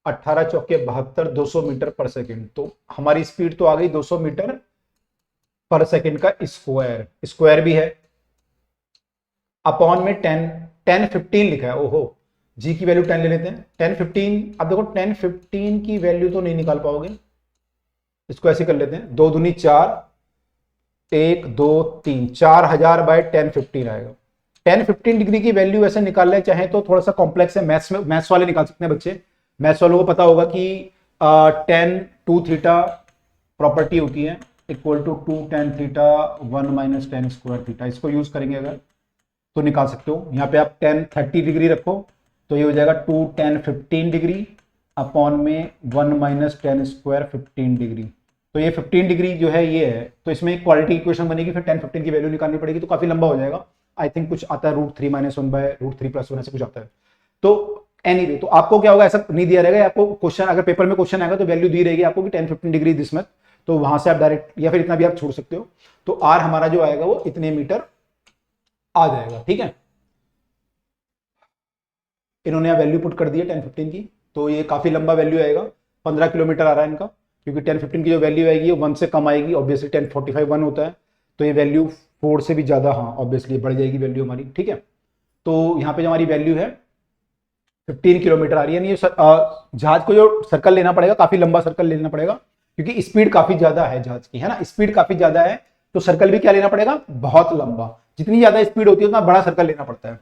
18 चौके 72, 200 मीटर पर सेकंड। तो हमारी स्पीड तो आ गई 200 मीटर पर सेकंड का स्क्वायर, स्क्वायर भी है, अपॉन में 10 लिखा है। ओहो, जी की वैल्यू 10 ले लेते हैं, 10-15। अब देखो 10-15 की वैल्यू तो नहीं निकाल पाओगे, इसको ऐसे कर लेते हैं, 2 दूनी 4, 1 2 3, 4000 बाय 10-15 आएगा। 10-15 डिग्री की वैल्यू ऐसे निकालना चाहे तो थोड़ा सा कॉम्प्लेक्स है, मैथ्स में मैथ्स वाले निकाल सकते हैं बच्चे, मैथ्स वालों को पता होगा कि 10 2 थीटा प्रॉपर्टी होती है equal to 2 10 theta 1 minus 10 square theta, इसको यूज करेंगे अगर तो निकाल सकते हो। यहाँ पे आप 10-30 डिग्री रखो तो ये हो जाएगा 2 10-15 डिग्री अपॉन में 1 माइनस 10 स्क्वायर 15 डिग्री। तो ये 15 डिग्री जो है ये है, तो इसमें एक क्वालिटी इक्वेशन बनेगी, फिर 10-15 की वैल्यू निकालनी पड़ेगी, तो काफी लंबा हो जाएगा। आई थिंक कुछ आता है √3 - 1 बाय √3 + 1 ऐसे कुछ आता है। तो एनीवे, तो आपको क्या होगा, ऐसा नहीं दिया रहेगा आपको क्वेश्चन, अगर पेपर में क्वेश्चन आएगा तो वैल्यू दी रहेगी आपको कि 10-15 डिग्री दिस मच, तो वहां से आप डायरेक्ट या फिर इतना भी आप छोड़ सकते हो। तो आर हमारा जो आएगा वो इतने मीटर आ जाएगा, ठीक है। इन्होंने वैल्यू पुट कर दी है 10-15 की, तो ये काफी लंबा वैल्यू आएगा, 15 किलोमीटर आ रहा है इनका, क्योंकि 10-15 की जो वैल्यू आएगी वो 1 से कम आएगी, ऑब्वियसली 10-45 1 होता है, तो ये वैल्यू 4 से भी ज्यादा, हाँ ऑब्वियसली बढ़ जाएगी वैल्यू हमारी, ठीक है। तो यहाँ पे जो हमारी वैल्यू है 15 किलोमीटर आ रही है, यानी जहाज को जो सर्कल लेना पड़ेगा काफी लंबा सर्कल लेना पड़ेगा, क्योंकि स्पीड काफी ज्यादा है जहाज की, है ना, स्पीड काफी ज्यादा है, तो सर्कल भी क्या लेना पड़ेगा, बहुत लंबा। जितनी ज्यादा स्पीड होती है उतना बड़ा सर्कल लेना पड़ता है।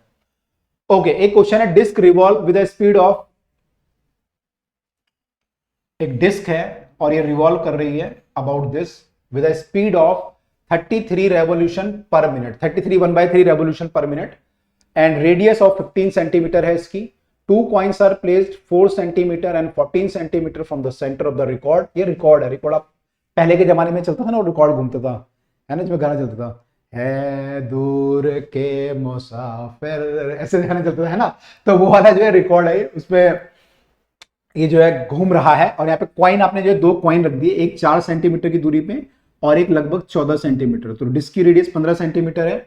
ओके, एक क्वेश्चन है, disc revolve with the speed of, एक डिस्क है और ये रिवॉल्व कर रही है about this with the speed of 33 revolution per minute, 33 1/3 revolution per minute, and radius of 15 centimetre है इसकी। Two coins are placed 4 centimetre and 14 centimetre from the centre of the record. ये रिकॉर्ड है, रिकॉर्ड आप पहले के जमाने में चलता था ना, वो रिकॉर्ड घूमता था, है ना, जिसमें गाना चलता था, है दूर के मुसाफिर, ऐसे गाना चलता था, है ना। तो वो वाला जो है रिकॉर्ड है, उसमें ये जो है घूम रहा है। और यहाँ पे कॉइन आपने जो है 2 कॉइन रख दिए, एक 4 सेंटीमीटर की दूरी पे और एक लगभग 14 सेंटीमीटर। तो डिस्क की रेडियस 15 सेंटीमीटर है,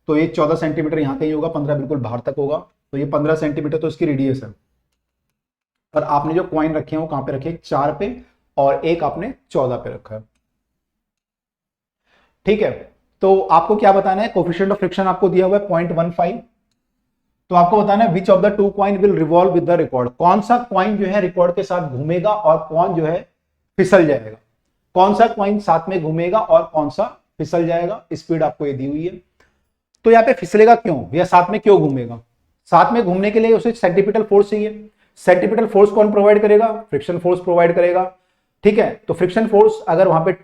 तो ये 14 सेंटीमीटर यहाँ कहीं होगा, 15 बिल्कुल बाहर तक होगा, तो ये 15 सेंटीमीटर तो इसकी रेडियस है। और आपने जो कॉइन रखे हैं वो कहां पे रखे, 4 पे, और एक आपने 14 पे रखा है, ठीक है। तो आपको क्या बताना है, कोफिशिएंट ऑफ फ्रिक्शन आपको दिया हुआ है 0.15। तो आपको बताना है which of the 2 coin will revolve with the record, कौन सा कॉइन जो है रिकॉर्ड के साथ घूमेगा और कौन जो है फिसल जाएगा, कौन सा कॉइन साथ में घूमेगा और कौन सा फिसल जाएगा। स्पीड आपको ये दी हुई है। तो यहाँ पे फिसलेगा क्यों या साथ में क्यों घूमेगा, साथ में घूमने के लिए उसे सेंट्रीपिटल फोर्स चाहिए। सेंट्रीपिटल फोर्स कौन प्रोवाइड करेगा, फ्रिक्शन फोर्स प्रोवाइड करेगा, ठीक है। तो फ्रिक्शन फोर्स अगर वहां पे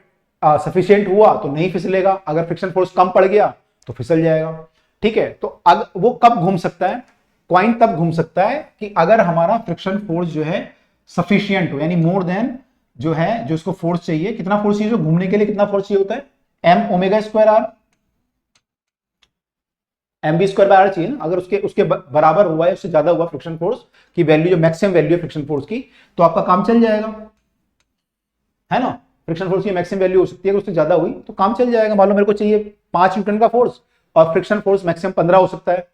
सफिशिएंट हुआ तो नहीं फिसलेगा, अगर फ्रिक्शन फोर्स कम पड़ गया तो फिसल जाएगा, ठीक है। तो वो कब घूम सकता है, कॉइन तब घूम सकता है कि अगर हमारा फ्रिक्शन फोर्स जो है सफिशिएंट हो, यानी मोर देन जो है, जो इसको फोर्स चाहिए, कितना फोर्स चाहिए, जो घूमने के लिए कितना फोर्स चाहिए होता है, m omega square r, m v square by r चाहिए ना। अगर उसके बराबर हुआ है, उससे ज्यादा हुआ फ्रिक्शन फोर्स की वैल्यू, जो मैक्सिमम वैल्यू है फ्रिक्शन फोर्स की, तो आपका काम चल जाएगा, है ना। फ्रिक्शन फोर्स की मैक्सिमम वैल्यू हो सकती है, उससे ज्यादा हुई तो काम चल जाएगा। मान लो मेरे को चाहिए 5 न्यूटन का फोर्स और फ्रिक्शन फोर्स मैक्सिमम 15 हो सकता है,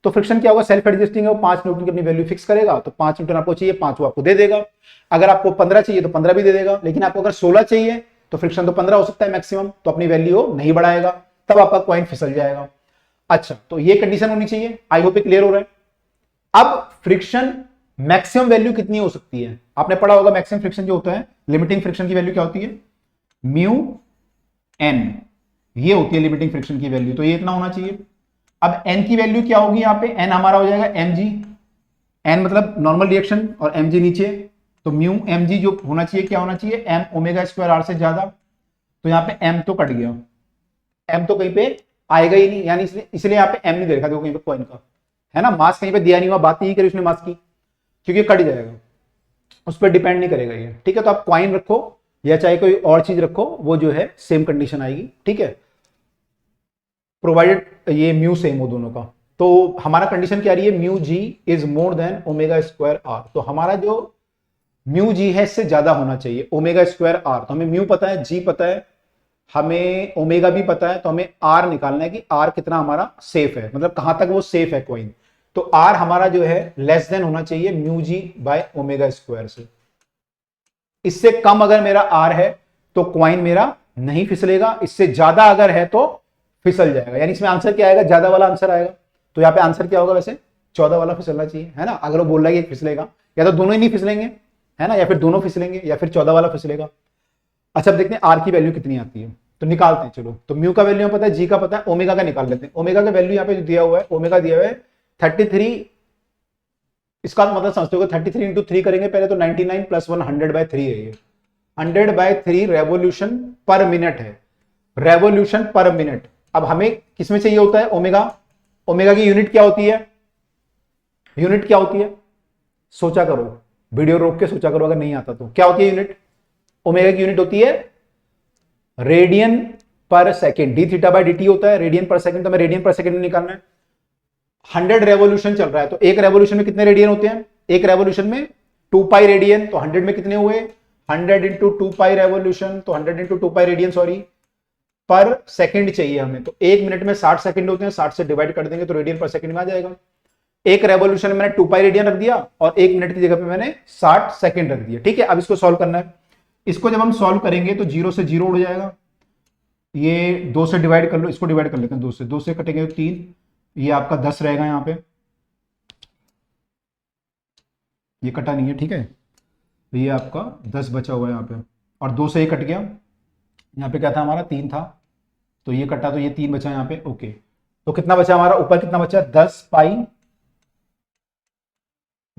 तो फ्रिक्शन क्या होगा, सेल्फ एडजस्टिंग है, वो 5 न्यूटन की अपनी वैल्यू फिक्स करेगा। तो 5 न्यूटन आपको चाहिए, 5 वो आपको दे देगा। अगर आपको 15 चाहिए तो 15 भी दे देगा, लेकिन आपको अगर 16 चाहिए तो फ्रिक्शन तो 15 हो सकता है मैक्सिमम, तो अपनी वैल्यू नहीं बढ़ाएगा, तब आपका कॉइन फिसल जाएगा। अच्छा, तो ये कंडीशन होनी चाहिए। आई होप क्लियर हो रहा है। अब फ्रिक्शन मैक्सिमम वैल्यू कितनी हो सकती है, आपने पढ़ा होगा मैक्सिमम फ्रिक्शन जो होता है, लिमिटिंग फ्रिक्शन की वैल्यू क्या होती है, म्यू एन, ये होती है लिमिटिंग फ्रिक्शन की वैल्यू, तो ये इतना होना चाहिए। अब एन की वैल्यू क्या होगी, यहां पे एन हमारा हो जाएगा एम जी, एन मतलब नॉर्मल रिएक्शन और एम जी नीचे, तो म्यू एम जी जो होना चाहिए क्या होना चाहिए, एम ओमेगा स्क्वायर आर से ज्यादा। तो यहां पे एम तो कट गया, एम तो कहीं पे आएगा ही नहीं, यानी इसलिए यहां पे एम नहीं दे रखा, देखो कहीं पे कॉइन का, है ना, मास कहीं पे दिया नहीं हुआ, बात नहीं करी उसने मास की, क्योंकि कट जाएगा, उस पर डिपेंड नहीं करेगा ये, ठीक है। तो आप कॉइन रखो या चाहे कोई और चीज रखो, वो जो है सेम कंडीशन आएगी, ठीक है, प्रोवाइडेड ये म्यू सेम हो दोनों का। तो हमारा कंडीशन क्या रही है, mu g is more than omega square r. तो हमारा जो म्यू जी है इससे ज्यादा होना चाहिए ओमेगा स्क्वायर आर। तो हमें म्यू पता है, जी पता है, हमें ओमेगा भी पता है, तो हमें आर निकालना है कि आर कितना हमारा सेफ है, मतलब कहां तक वो सेफ है कॉइन। तो आर हमारा जो है लेस देन होना चाहिए mu g by omega square से। इससे कम अगर मेरा आर है तो कॉइन मेरा नहीं फिसलेगा, इससे ज्यादा अगर है तो फिसल जाएगा। यानी इसमें आंसर क्या आएगा, ज्यादा वाला आंसर आएगा। तो यहाँ पे आंसर क्या होगा, वैसे 14 वाला फिसलना चाहिए, है ना। अगर वो बोल रहा है कि फिसलेगा, या तो दोनों ही नहीं फिसलेंगे, है ना, या फिर दोनों फिसलेंगे, या फिर 14 वाला फिसलेगा। अच्छा, अब देखते हैं आर की वैल्यू कितनी आती है, तो निकालते हैं। चलो, तो म्यू का वैल्यू पता है, जी का पता है, ओमेगा का निकाल लेते हैं। ओमेगा का वैल्यू यहाँ पे दिया हुआ है, ओमेगा दिया हुआ है 33, इसका मतलब समझते हो 33 इंटू 3 करेंगे पहले, तो 99 प्लस 1 100/3 है ये, 100/3 रेवोल्यूशन पर मिनट है, रेवोल्यूशन पर मिनट। अब हमें किसमें चाहिए होता है ओमेगा, ओमेगा की यूनिट क्या होती है, यूनिट क्या होती है, सोचा करो, वीडियो रोक के सोचा करो, अगर नहीं आता तो क्या होती है यूनिट, ओमेगा की यूनिट होती है रेडियन पर second, D theta by D होता है रेडियन पर सेकेंड, तो हमें रेडियन पर सेकेंड में निकालना है। 100 रेवोल्यूशन चल रहा है, तो एक रेवोल्यूशन में कितने रेडियन होते हैं, एक रेवोल्यूशन में 2 पाई रेडियन, तो 100 में कितने हुए, 100 इंटू 2 पाई रेवोल्यूशन, तो 100 इंटू 2 पाई रेडियन सॉरी पर सेकंड चाहिए हमें। तो एक मिनट में 60 सेकंड होते हैं, 60 से डिवाइड कर देंगे तो रेडियन पर सेकंड में आ जाएगा। एक रेवोल्यूशन में मैंने 2 पाई रेडियन रख दिया और एक मिनट की जगह पे मैंने 60 सेकंड रख दिया, ठीक है। अब इसको सॉल्व करना है। इसको जब हम सॉल्व करेंगे तो 0 से 0 उड़ जाएगा, ये 2 से डिवाइड कर लो, इसको डिवाइड कर लेते हैं, 2 से कटेंगे तो 3, ये आपका 10 रहेगा यहाँ पे, ये कटा नहीं है, ठीक है, ये आपका 10 बचा हुआ है यहाँ पे, और 2 से ये कट गया, यहाँ पे क्या था हमारा 3 था, तो ये कटा, तो ये 3 बचा यहाँ पे, ओके। तो कितना बचा हमारा ऊपर, कितना बचा 10 पाई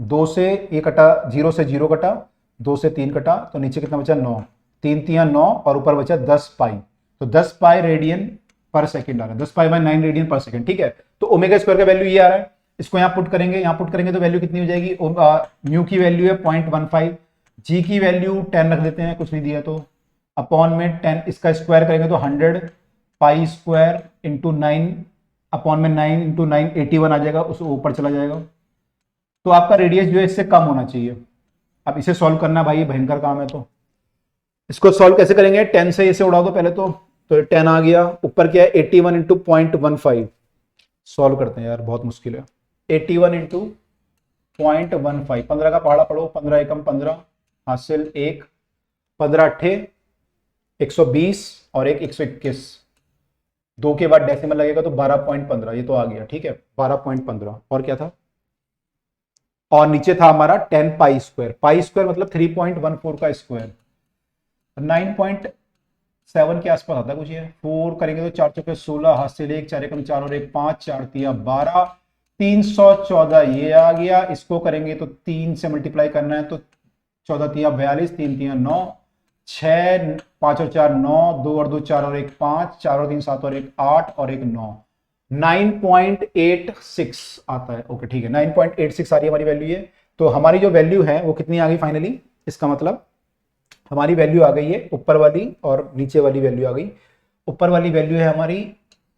2 से ये कटा, 0 से 0 कटा, 2 से 3 कटा, तो नीचे कितना बचा 9, 3 3 9 और ऊपर बचा 10 पाई। तो 10 पाई रेडियन पर सेकंड आ रहा है, 10 पाई बाय 9 रेडियन पर सेकंड। ठीक है, तो ओमेगा स्क्वायर का वैल्यू ये आ रहा है। इसको यहाँ पुट करेंगे, यहाँ पुट करेंगे तो वैल्यू कितनी हो जाएगी, म्यू की वैल्यू है 0.15, जी की वैल्यू 10 रख देते हैं, कुछ नहीं दिया तो, अपॉन में 10, इसका स्क्वायर करेंगे तो 100 पाई स्क्वायर इंटू 9, अपॉन में 9 इंटू 9 81 आ जाएगा, उस ऊपर चला जाएगा। तो आपका रेडियस जो है इससे कम होना चाहिए। अब इसे सॉल्व करना भाई, भयंकर काम है। तो इसको सॉल्व कैसे करेंगे, 10 से इसे उड़ा दो पहले तो 10 आ गया, ऊपर क्या है 81 इंटू 0.15, सॉल्व करते हैं यार, बहुत मुश्किल है। 81 इंटू 0.15, 15 का पहाड़ा पढ़ो, 15 एकम 15, हासिल 1, 15 अट्ठे 120 और 121, 2 के बाद डेसिमल लगेगा तो 12.15, ये तो आ गया। ठीक है, 12.15, और क्या था, और नीचे था हमारा 10 पाई स्क्वायर, पाई स्क्वायर मतलब 3.14 का स्क्वायर, 9.7 के आसपास आता है कुछ ये। 4 करेंगे तो 4 चौके 16, हाथ से 1, 4 एकम 4 और 1 5, 4 तिया 12, 314 ये आ गया। इसको करेंगे तो 3 से मल्टीप्लाई करना है तो 14 तिया 42, 3 तिया 9, 6 5 और 4 9, 2 और 2 4 और 1 5, 4 और 3 7 और 1 8 और 1 9, 9.86 आता है। ओके ठीक है, 9.86 आ रही है हमारी वैल्यू ये। तो हमारी जो वैल्यू है वो कितनी आ गई फाइनली, इसका मतलब हमारी वैल्यू आ गई है ऊपर वाली और नीचे वाली वैल्यू आ गई। ऊपर वाली वैल्यू है हमारी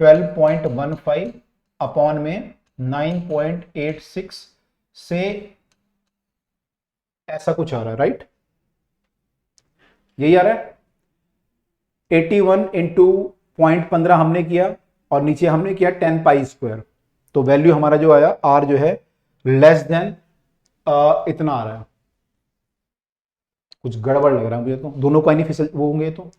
12.15 अपॉन में 9.86 से ऐसा कुछ आ रहा है, राइट, यही आ रहा है। 81 इंटू 0.15 हमने किया और नीचे हमने किया 10 पाई स्क्वायर, तो वैल्यू हमारा जो आया आर जो है लेस देन इतना आ रहा है। कुछ गड़बड़ लग रहा है मुझे तो, दोनों कॉइन ही फिसल वो होंगे। तो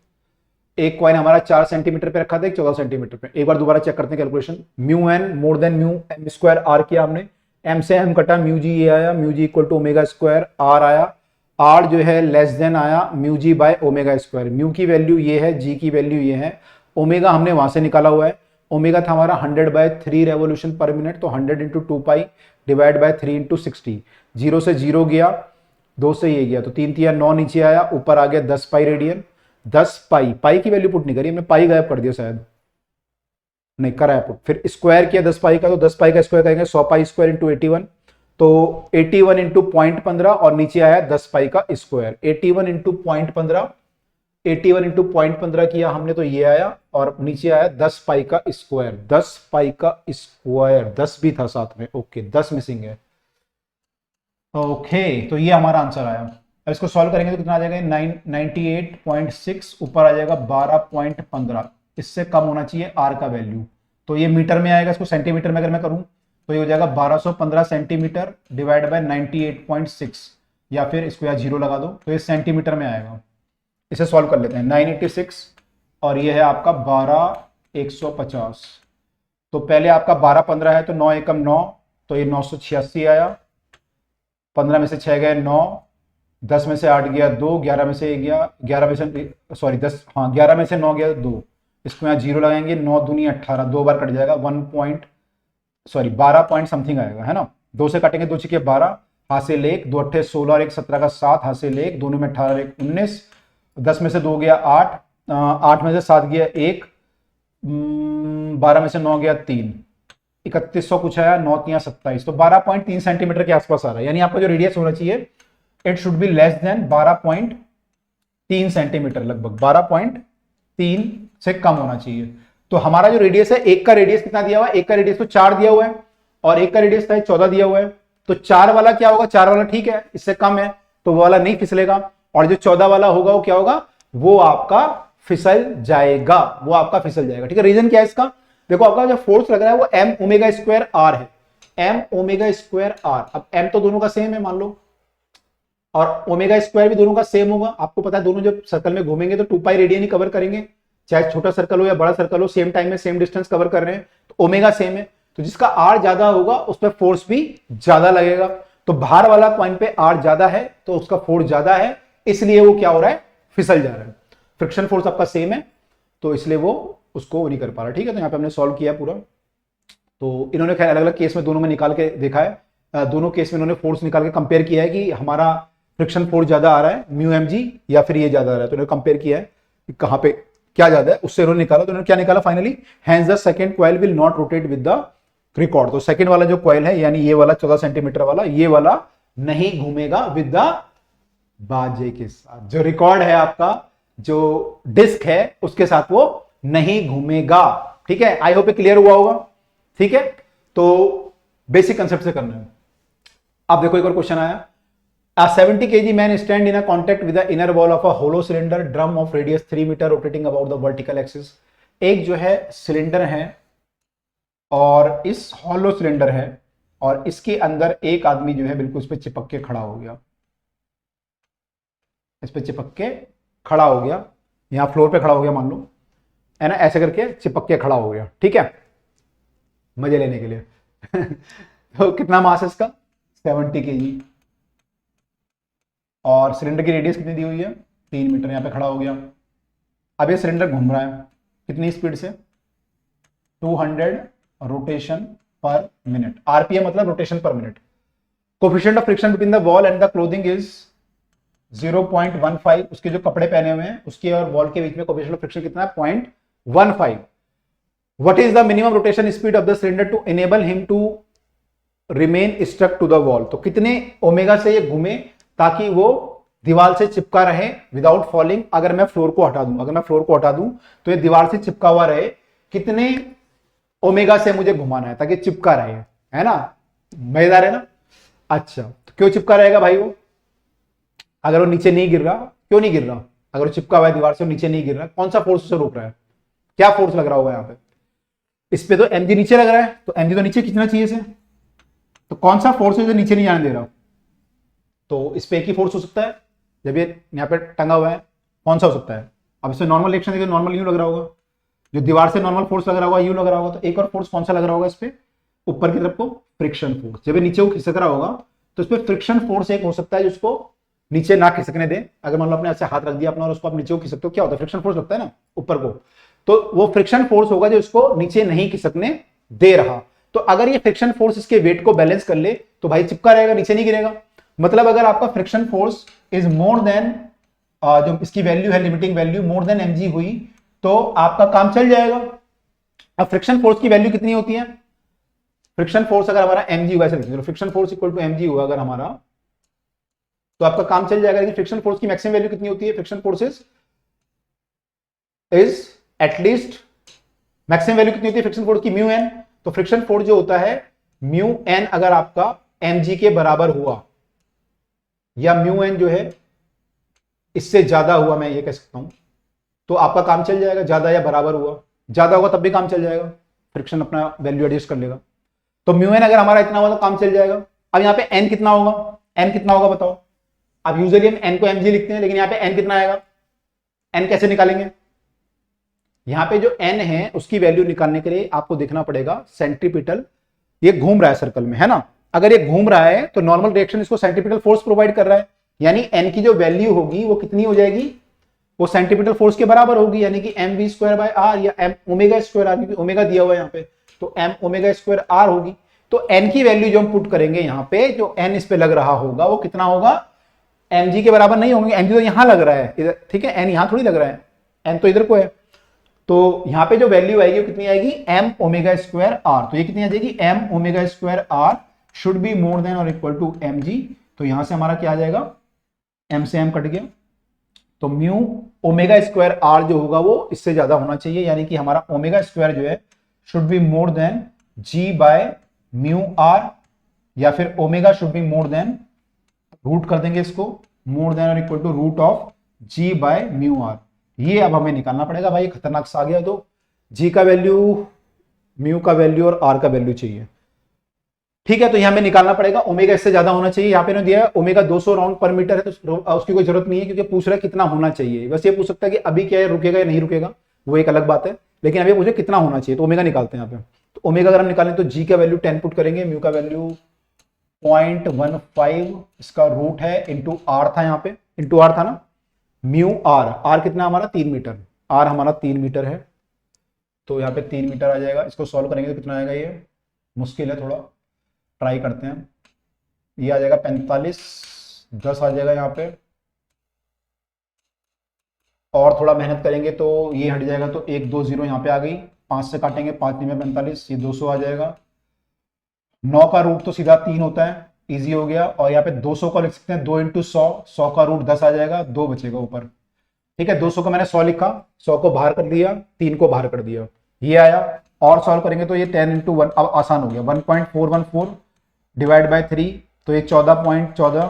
एक कॉइन हमारा 4 सेंटीमीटर पे रखा था, एक 14 सेंटीमीटर पे। एक बार दोबारा चेक करते हैं calculation, mu n more than mu m square r किया हमने, एम से एम कटा, म्यू जी ये आया, mu g equal to omega square r आया, आर जो है लेस देन आया mu g by omega square. Mu की वैल्यू ये है, जी की वैल्यू ये है, ओमेगा हमने वहां से निकाला हुआ है। ओमेगा था हमारा 100/3 रेवोल्यूशन पर मिनट, तो 100 into 2 pi divide by 3 into 60, 0 से 0 गया, 2 से ये गया, तो 3 तिया 9 नीचे आया, ऊपर आ गया 10 पाई रेडियन। 10 पाई, पाई की वैल्यू पुट नहीं करी हमने, पाई गायब कर दिया शायद, नहीं करा है पुट। फिर स्क्वायर किया 10 पाई का, तो 10 पाई का स्क्वायर करेंगे 100 पाई स्क्वायर इंटू 81, तो 81 इंटू 0.15 और नीचे आया 10 पाई का स्क्वायर। 81 इंटू 0.15, 81 इंटू 0.15 किया हमने तो ये आया, और नीचे आया 10 पाई का स्क्वायर, 10 पाई का स्क्वायर, 10 भी था साथ में, ओके 10 मिसिंग है। ओके तो ये हमारा आंसर आया। अब इसको सॉल्व करेंगे तो कितना आ जाएगा, 98.6 ऊपर आ जाएगा 12.15, इससे कम होना चाहिए आर का वैल्यू। तो ये मीटर में आएगा, इसको सेंटीमीटर में अगर मैं करूं तो ये हो जाएगा 1215 सेंटीमीटर डिवाइड बाय 98.6, या फिर इसको यहाँ 0 लगा दो तो ये सेंटीमीटर में आएगा। इसे सॉल्व कर लेते हैं, 986 और ये है आपका 12150। तो पहले आपका 1215 है तो 9 एकम 9, तो ये 986 आया, 15 में से 6 गए 9, 10 में से 8 गया 2, 11 में से गया 11 में से सॉरी 10 हाँ 11 में से 9 गया 2, इसको यहाँ 0 लगाएंगे, 9 दूनी 18, 2 बार कट जाएगा, 12 पॉइंट समथिंग आएगा, है ना। 2 से कटेंगे 2 चिके 12, हासिल 1, 2 अट्ठे 16 और 1 17 का 7, हासिल 1, दोनों में 18 और 1 19, 10 में से 2 गया 8, 8 में से 7 गया 1, 12 में से 9 गया 3, 3100 कुछ आया, 9 3 27, तो 12.3 सेंटीमीटर के आसपास आ रहा है। यानी आपका जो रेडियस होना चाहिए it should be less than 12.3 centimetre, लगभग 12.3 से कम होना चाहिए। तो हमारा जो रेडियस है, एक का रेडियस कितना दिया हुआ है, एक का रेडियस तो 4 दिया हुआ है और एक का रेडियस था 14 दिया हुआ है। तो 4 वाला क्या होगा, 4 वाला ठीक है, इससे कम है तो वो वाला नहीं फिसलेगा, और जो 14 वाला होगा वो क्या होगा, वो आपका फिसल जाएगा, वो आपका फिसल जाएगा। ठीक है, रीजन क्या है इसका, देखो आपका जो फोर्स लग रहा है वो एम ओमेगा स्क्वायर आर है, एम ओमेगा स्क्वायर आर। अब एम तो दोनों का सेम है मान लो, और ओमेगा स्क्वायर भी दोनों का सेम होगा। आपको पता है दोनों जब सर्कल में घूमेंगे तो 2 पाई रेडियन ही कवर करेंगे, चाहे छोटा सर्कल हो या बड़ा सर्कल हो, सेम टाइम में सेम डिस्टेंस कवर कर रहे हैं, तो ओमेगा सेम है। तो जिसका आर ज्यादा होगा उस पर फोर्स भी ज्यादा लगेगा। तो बाहर वाला पॉइंट पे आर ज्यादा है तो उसका फोर्स ज्यादा है, इसलिए वो क्या हो रहा है, फिसल जा रहा है। फ्रिक्शन फोर्स आपका सेम है तो इसलिए वो उसको नहीं कर पा रहा। ठीक है, तो यहाँ पे हमने सॉल्व किया पूरा। तो इन्होंने खैर अलग अलग केस में दोनों में निकाल के देखा है, दोनों केस में इन्होंने फोर्स निकाल के कंपेयर किया है कि हमारा फ्रिक्शन फोर्स ज्यादा आ रहा है म्यू एम जी या फिर ये ज्यादा आ रहा है, तो इन्होंने कंपेयर किया है कि कहां पे क्या ज्यादा है, उससे इन्होंने निकाला। तो इन्होंने क्या निकाला finally, hence the second coil will not rotate with the record. तो सेकंड वाला जो कॉइल है यानी ये वाला 14 सेंटीमीटर वाला, ये वाला नहीं घूमेगा विद द बाजे के साथ। जो रिकॉर्ड है आपका, जो डिस्क है उसके साथ वो नहीं घूमेगा। ठीक है, आई होप क्लियर हुआ होगा। ठीक है, तो बेसिक कंसेप्ट से करना है। अब देखो एक और क्वेश्चन आया, A 70 kg man stand in a contact with the inner wall of a hollow cylinder drum of radius 3 meter rotating about the vertical axis। एक जो है सिलेंडर है और इस हॉलो सिलेंडर है और इसके अंदर एक आदमी जो है बिल्कुल इस पे चिपक के खड़ा हो गया, इस पे चिपक के खड़ा हो गया, यहां फ्लोर पे खड़ा हो गया मान लो, है ना, ऐसे करके चिपक के खड़ा हो गया। ठीक है, मजे लेने के लिए तो कितना मास है इसका, 70 kg, और सिलेंडर की रेडियस कितनी दी हुई है, 3 मीटर। यहां पे खड़ा हो गया। अब ये सिलेंडर घूम रहा है कितनी स्पीड से, 200 रोटेशन पर मिनट। आरपीएम मतलब रोटेशन पर minute. Coefficient of friction between the wall and the clothing is 0.15। उसके जो कपड़े पहने हुए हैं उसके और वॉल के बीच में कोफिशिएंट ऑफ फ्रिक्शन कितना है, 0.15। What is the minimum rotation speed of the cylinder to enable him to remain stuck to the wall. तो कितने ओमेगा से ये घूमे ताकि वो दीवार से चिपका रहे विदाउट फॉलिंग। अगर मैं फ्लोर को हटा दूं तो ये दीवार से चिपका हुआ रहे, कितने ओमेगा से मुझे घुमाना है ताकि चिपका रहे, है ना, मजेदार है ना। अच्छा, तो क्यों चिपका रहेगा भाई वो, अगर वो नीचे नहीं गिर रहा, क्यों नहीं गिर रहा, अगर वो चिपका हुआ है दीवार से, नीचे नहीं गिर रहा, कौन सा फोर्स उसे रोक रहा है, क्या फोर्स लग रहा होगा यहाँ पे, इस पे तो एमजी नीचे लग रहा है, तो एमजी तो नीचे खींचना चाहिए इसे, तो कौन सा फोर्स है जो नीचे नहीं जाने दे रहा। तो इस पे एक ही फोर्स हो सकता है जब ये यहाँ पे टंगा हुआ है, कौन सा हो सकता है। अब इसमें नॉर्मल रिएक्शन देखिए, नॉर्मल यूं लग रहा होगा, जो दीवार से नॉर्मल फोर्स लग रहा होगा यूं लग रहा होगा, तो एक और फोर्स कौन सा लग रहा होगा इस पे, ऊपर की तरफ को फ्रिक्शन फोर्स। जब ये नीचे वो खिसक रहा होगा तो इस पे फ्रिक्शन फोर्स एक हो सकता है जिसको नीचे ना खिसकने दे। अगर मान लो आपने ऐसे हाथ रख दिया अपना और उसको आप नीचे खिसकते हो, क्या होता है, फ्रिक्शन फोर्स लगता है ना ऊपर को, तो वो फ्रिक्शन फोर्स होगा जो इसको नीचे नहीं खिसकने दे रहा। तो अगर ये फ्रिक्शन फोर्स इसके वेट को बैलेंस कर ले तो भाई चिपका रहेगा, नीचे नहीं गिरेगा। मतलब अगर आपका friction force is more then, जो इसकी वैल्यू है limiting value more than mg हुई तो आपका काम चल जाएगा। अब फ्रिक्शन फोर्स की वैल्यू कितनी होती है, फ्रिक्शन फोर्स अगर हमारा mg हुआ, ऐसे लिखिए friction force equal to mg हुआ अगर हमारा, तो आपका काम चल जाएगा। लेकिन फ्रिक्शन फोर्स की मैक्सिमम वैल्यू कितनी होती है, friction force is at least, maximum value कितनी होती है फ्रिक्शन फोर्स की, म्यू एन। तो फ्रिक्शन फोर्स जो होता है म्यू एन अगर आपका mg के बराबर हुआ या म्यू एन जो है इससे ज्यादा हुआ, मैं ये कह सकता हूं, तो आपका काम चल जाएगा। ज्यादा या बराबर हुआ, ज्यादा होगा तब भी काम चल जाएगा, फ्रिक्शन अपना वैल्यू एडजस्ट कर लेगा। तो म्यू एन अगर हमारा इतना हुआ तो काम चल जाएगा। अब यहाँ पे एन कितना होगा, एन कितना होगा बताओ। अब यूजुअली हम एन को mg लिखते हैं, लेकिन यहाँ पे एन कितना आएगा, एन कैसे निकालेंगे। यहाँ पे जो एन है उसकी वैल्यू निकालने के लिए आपको देखना पड़ेगा सेंट्रीपिटल, ये घूम रहा है सर्कल में, है ना। अगर ये घूम रहा है तो नॉर्मल रिएक्शन इसको सेंट्रीपिटल फोर्स प्रोवाइड कर रहा है, यानी एन की जो वैल्यू होगी वो कितनी हो जाएगी, वो सेंट्रीपिटल फोर्स के बराबर होगी, यानी कि m v square by r या एम ओमेगा स्क्वायर आर, क्योंकि ओमेगा दिया हुआ है यहाँ पे, तो एम ओमेगा स्क्वायर आर होगी। तो एन की वैल्यू जो हम पुट करेंगे यहाँ पे, जो एन इस पे लग रहा होगा वो कितना होगा, एम जी के बराबर नहीं होंगे, एम जी तो यहाँ लग रहा है इधर, ठीक है, एन यहाँ थोड़ी लग रहा है, एन तो इधर को है। तो यहाँ पे जो वैल्यू आएगी वो कितनी आएगी, एम ओमेगा स्क्वायर आर। तो ये कितनी आ जाएगी, m omega square r should be more than और इक्वल टू एम जी। तो यहां से हमारा क्या आ जाएगा, एम से एम कट गया, तो म्यू ओमेगा स्क्वायर आर जो होगा वो इससे ज्यादा होना चाहिए, यानी कि हमारा ओमेगा स्क्वायर जो है should be more than g by mu r, या फिर omega should be more than, root कर देंगे इसको, मोर देन और equal to root of g by mu r. ये अब हमें निकालना पड़ेगा भाई, खतरनाक सा आ गया। तो जी का वैल्यू, म्यू का वैल्यू और आर का वैल्यू चाहिए, ठीक है। तो यहां हमें निकालना पड़ेगा, ओमेगा इससे ज्यादा होना चाहिए। यहाँ पे दिया है ओमेगा 200 राउंड पर मीटर है, तो उसकी कोई जरूरत नहीं है क्योंकि पूछ रहा है कितना होना चाहिए। बस ये पूछ सकता है कि अभी क्या है, रुकेगा या नहीं रुकेगा, वो एक अलग बात है, लेकिन अभी मुझे कितना होना चाहिए, तो ओमेगा निकालते हैं यहाँ पे। तो ओमेगा अगर हम निकालें तो जी का वैल्यू 10 पुट करेंगे, म्यू का वैल्यू 0.15 इसका रूट है, इंटू आर था यहाँ पे, इंटू आर था ना, म्यू आर, आर कितना हमारा 3 मीटर, आर हमारा 3 मीटर है, तो यहाँ पे 3 मीटर आ जाएगा। इसको सॉल्व करेंगे तो कितना आएगा, ये मुश्किल है थोड़ा, ट्राई करते हैं। ये आ जाएगा 45, 10 आ जाएगा यहाँ पे, और थोड़ा मेहनत करेंगे तो ये हट जाएगा, तो 1 2 0 यहाँ पे आ गई, 5 से काटेंगे, 5 में 45, ये 200 आ जाएगा। 9 का रूट तो सीधा 3 होता है, इजी हो गया। और यहाँ पे 200 का लिख सकते हैं, 2 इंटू 100, 100 का रूट 10 आ जाएगा, 2 बचेगा ऊपर। ठीक है, 200 का मैंने 100 लिखा, 100 को बाहर कर दिया, 3 को बाहर कर दिया, ये आया। और सॉल्व करेंगे तो ये 10 इंटू 1, अब आसान हो गया, 1.414 डिवाइड बाय 3, तो ये 14.14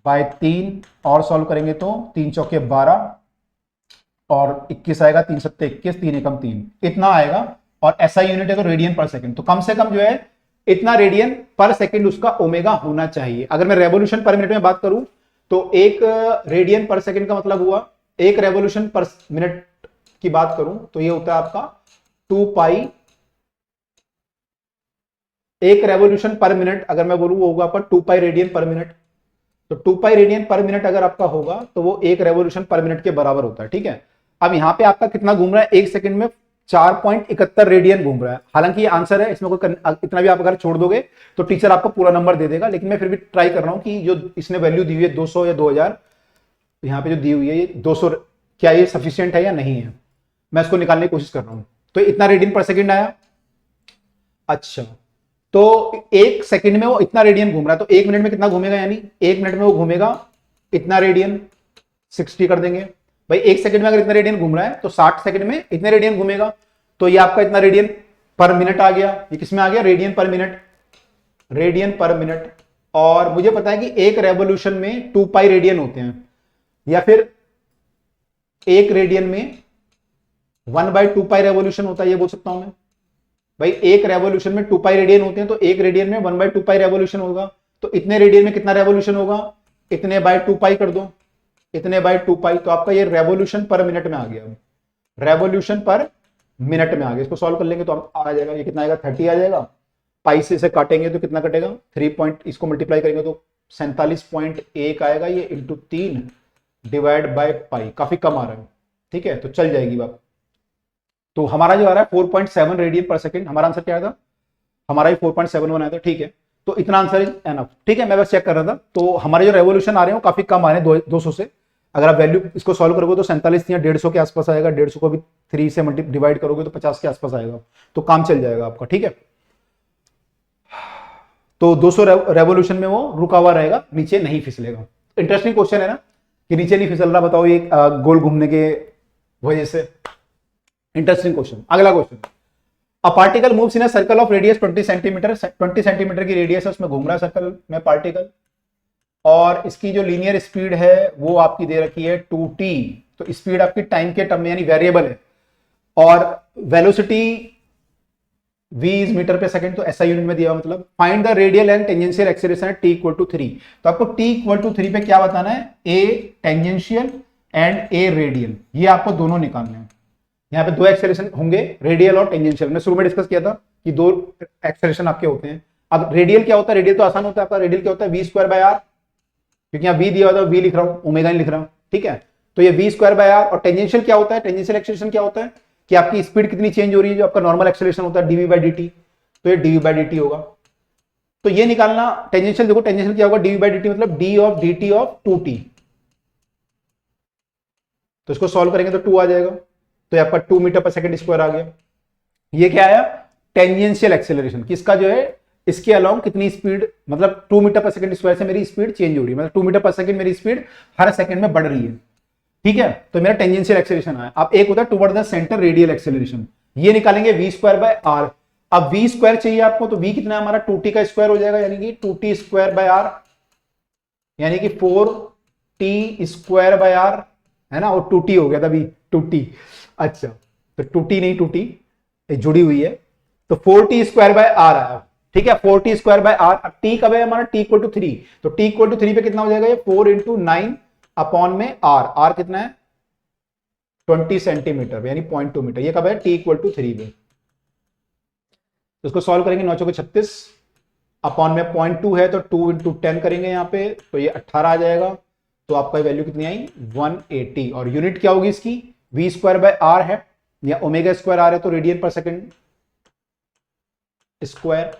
बाय 3, और सॉल्व करेंगे तो 3 चौके 12 और 21 आएगा, 3 सत्ते 21, 3 एकम 3, इतना आएगा। और ऐसा यूनिट है तो रेडियन पर सेकंड, तो कम से कम जो है इतना रेडियन पर सेकंड उसका ओमेगा होना चाहिए। अगर मैं रेवोल्यूशन पर मिनट में बात करूं तो एक रेडियन पर सेकंड का मतलब हुआ, एक रेवोल्यूशन पर मिनट की बात करूं तो ये होता है आपका 2 पाई, एक रेवोल्यूशन पर मिनट अगर मैं बोलूं वो होगा आपका 2 पाई रेडियन पर मिनट। तो 2 पाई रेडियन पर मिनट अगर आपका होगा तो वो एक रेवोल्यूशन पर मिनट के बराबर होता है। ठीक है, अब यहां पे आपका कितना घूम रहा है, एक सेकंड में 4.71 रेडियन घूम रहा है। हालांकि ये आंसर है, इसमें कोई इतना भी आप अगर छोड़ दोगे तो टीचर आपको पूरा नंबर दे देगा, लेकिन मैं फिर भी ट्राई कर रहा हूं कि जो इसने वैल्यू दी हुई है 200 या 2000, यहाँ पे जो दी हुई है ये 200, क्या ये सफिशियंट है या नहीं है, मैं इसको निकालने की कोशिश कर रहा हूं। तो इतना रेडियन पर सेकंड आया। अच्छा, तो एक सेकंड में वो इतना रेडियन घूम रहा है, तो एक मिनट में कितना घूमेगा, यानी एक मिनट में वो घूमेगा इतना रेडियन, 60 कर देंगे भाई। एक सेकंड में अगर इतना रेडियन घूम रहा है तो 60 सेकंड में इतने रेडियन घूमेगा, तो ये आपका इतना रेडियन पर मिनट आ गया। ये किसमें आ गया, रेडियन पर मिनट, रेडियन पर मिनट। और मुझे पता है कि एक रेवोल्यूशन में 2 पाई रेडियन होते हैं, या फिर एक रेडियन में 1/2 पाई रेवोल्यूशन होता है, ये बोल सकता हूं मैं भाई। एक रेवोल्यूशन में 2 पाई रेडियन होते हैं, तो एक रेडियन में 1/2 पाई रेवोल्यूशन होगा, तो इतने रेडियन में कितना रेवोल्यूशन होगा, इतने बाय 2 पाई कर दो, इतने बाय 2 पाई, तो आपका ये रेवोल्यूशन पर मिनट में आ गया, रेवोल्यूशन पर मिनट में आ गया। इसको सॉल्व कर लेंगे तो आ जाएगा, ये कितना आएगा, 30 आ जाएगा। पाई से इसे काटेंगे तो कितना कटेगा, 3 पॉइंट, इसको मल्टीप्लाई करेंगे तो 47.1 आएगा, ये इंटू 3 डिवाइड बाय पाई, काफी कम आ रहा है। ठीक है, तो चल जाएगी बात। तो हमारा जो आ रहा है 4.7 रेडियन पर सेकंड, हमारा आंसर क्या था, हमारा ही 4.71 आया था। ठीक है, तो इतना आंसर इज एनफ। ठीक है, मैं बस चेक कर रहा था, तो हमारे जो रेवोल्यूशन आ रहे हैं वो काफी कम आ रहे हैं 200 से। अगर आप वैल्यू इसको सॉल्व करोगे तो 47 या 150 के आसपास आएगा, 150 को भी 3 से डिवाइड करोगे तो 50 के आसपास आएगा, तो काम चल जाएगा आपका। ठीक है, तो 200 रेवोल्यूशन में वो रुका हुआ रहेगा, नीचे नहीं फिसलेगा। इंटरेस्टिंग क्वेश्चन है ना, कि नीचे नहीं फिसल रहा, बताओ ये गोल घूमने के वजह से। Interesting question. अगला question, a particle moves in a circle of radius 20 centimetre, 20 centimetre की रेडियस है, उसमें घूम रहा है सर्कल में पार्टिकल, और इसकी जो लीनियर स्पीड है वो आपकी दे रखी है 2t। तो स्पीड आपकी टाइम के टर्म में यानी वेरिएबल है, और velocity v is metre per second, तो ऐसा यूनिट में दिया, मतलब find the radial and tangential acceleration at t equal to 3। तो आपको t इक्वल टू 3 पे क्या बताना है, a tangential and a radial, ये आपको दोनों निकालने हैं। यहाँ पे दो एक्सेलरेशन होंगे, रेडियल और टेंजेंशियल। मैंने शुरू में डिस्कस किया था कि दो एक्सेलरेशन आपके होते हैं। अब रेडियल क्या होता है, रेडियल तो आसान होता है आपका, रेडियल क्या होता है, वी स्क्वायर बाय आर, क्योंकि यहाँ v दिया होता है, v लिख रहा हूँ, ओमेगा नहीं लिख रहा हूँ। ठीक है, तो ये वी स्क्वायर बाय आर। और टेंजेंशियल क्या होता है, टेंजेंशियल एक्सेलरेशन क्या होता है कि आपकी स्पीड कितनी चेंज हो रही है, जो आपका नॉर्मल एक्सेलरेशन होता है dv बाय dt, तो ये dv बाय dt होगा। तो ये निकालना टेंजेंशियल, देखो टेंजेंशियल क्या होगा, dv बाय dt मतलब d of dt of 2t। तो इसको सॉल्व करेंगे तो 2 आ जाएगा, तो आपका 2 मीटर पर सेकंड स्क्वायर आ गया। ये क्या आया, टेंजेंशियल एक्सेलरेशन, किसका जो है, इसके अलोंग कितनी स्पीड, मतलब 2 मीटर पर सेकंड स्क्वायर से मेरी स्पीड चेंज हो रही है, मतलब 2 मीटर पर सेकंड मेरी स्पीड हर सेकंड में बढ़ रही है। ठीक है, तो मेरा टेंजेंशियल एक्सेलरेशन आया। अब एक होता है toward the centre radial acceleration, ये निकालेंगे वी स्क्वायर बाय आर। अब वी स्क्वायर चाहिए आपको, तो वी कितना है हमारा, 2t का स्क्वायर हो जाएगा, यानी कि 2t स्क्वायर बाय आर, यानी कि 4t स्क्वायर बाय आर, है ना, और 2t हो गया था, 2t। अच्छा, तो 2t नहीं 2t जुड़ी हुई है, तो 4t स्क्वायर बाय आर आया। ठीक है, 4t स्क्वायर बाय आर। अब t कब है हमारा, t इक्वल टू 3, तो t इक्वल टू 3 पे कितना हो जाएगा, ये 4 इंटू 9 अपॉन में r कितना है 20 सेंटीमीटर, यानी 0.2 मीटर। ये कब है, t इक्वल टू 3 पे। तो इसको सॉल्व करेंगे, 9 चौके 36 अपॉन में 0.2 है, तो 2 इंटू 10 करेंगे यहाँ पे, तो ये 18 आ जाएगा। तो आपका वैल्यू कितनी आई, 180। और यूनिट क्या होगी इसकी, वी स्क्वायर बाय आर है, या ओमेगा स्क्वायर आर है, तो रेडियन पर सेकंड स्क्वायर,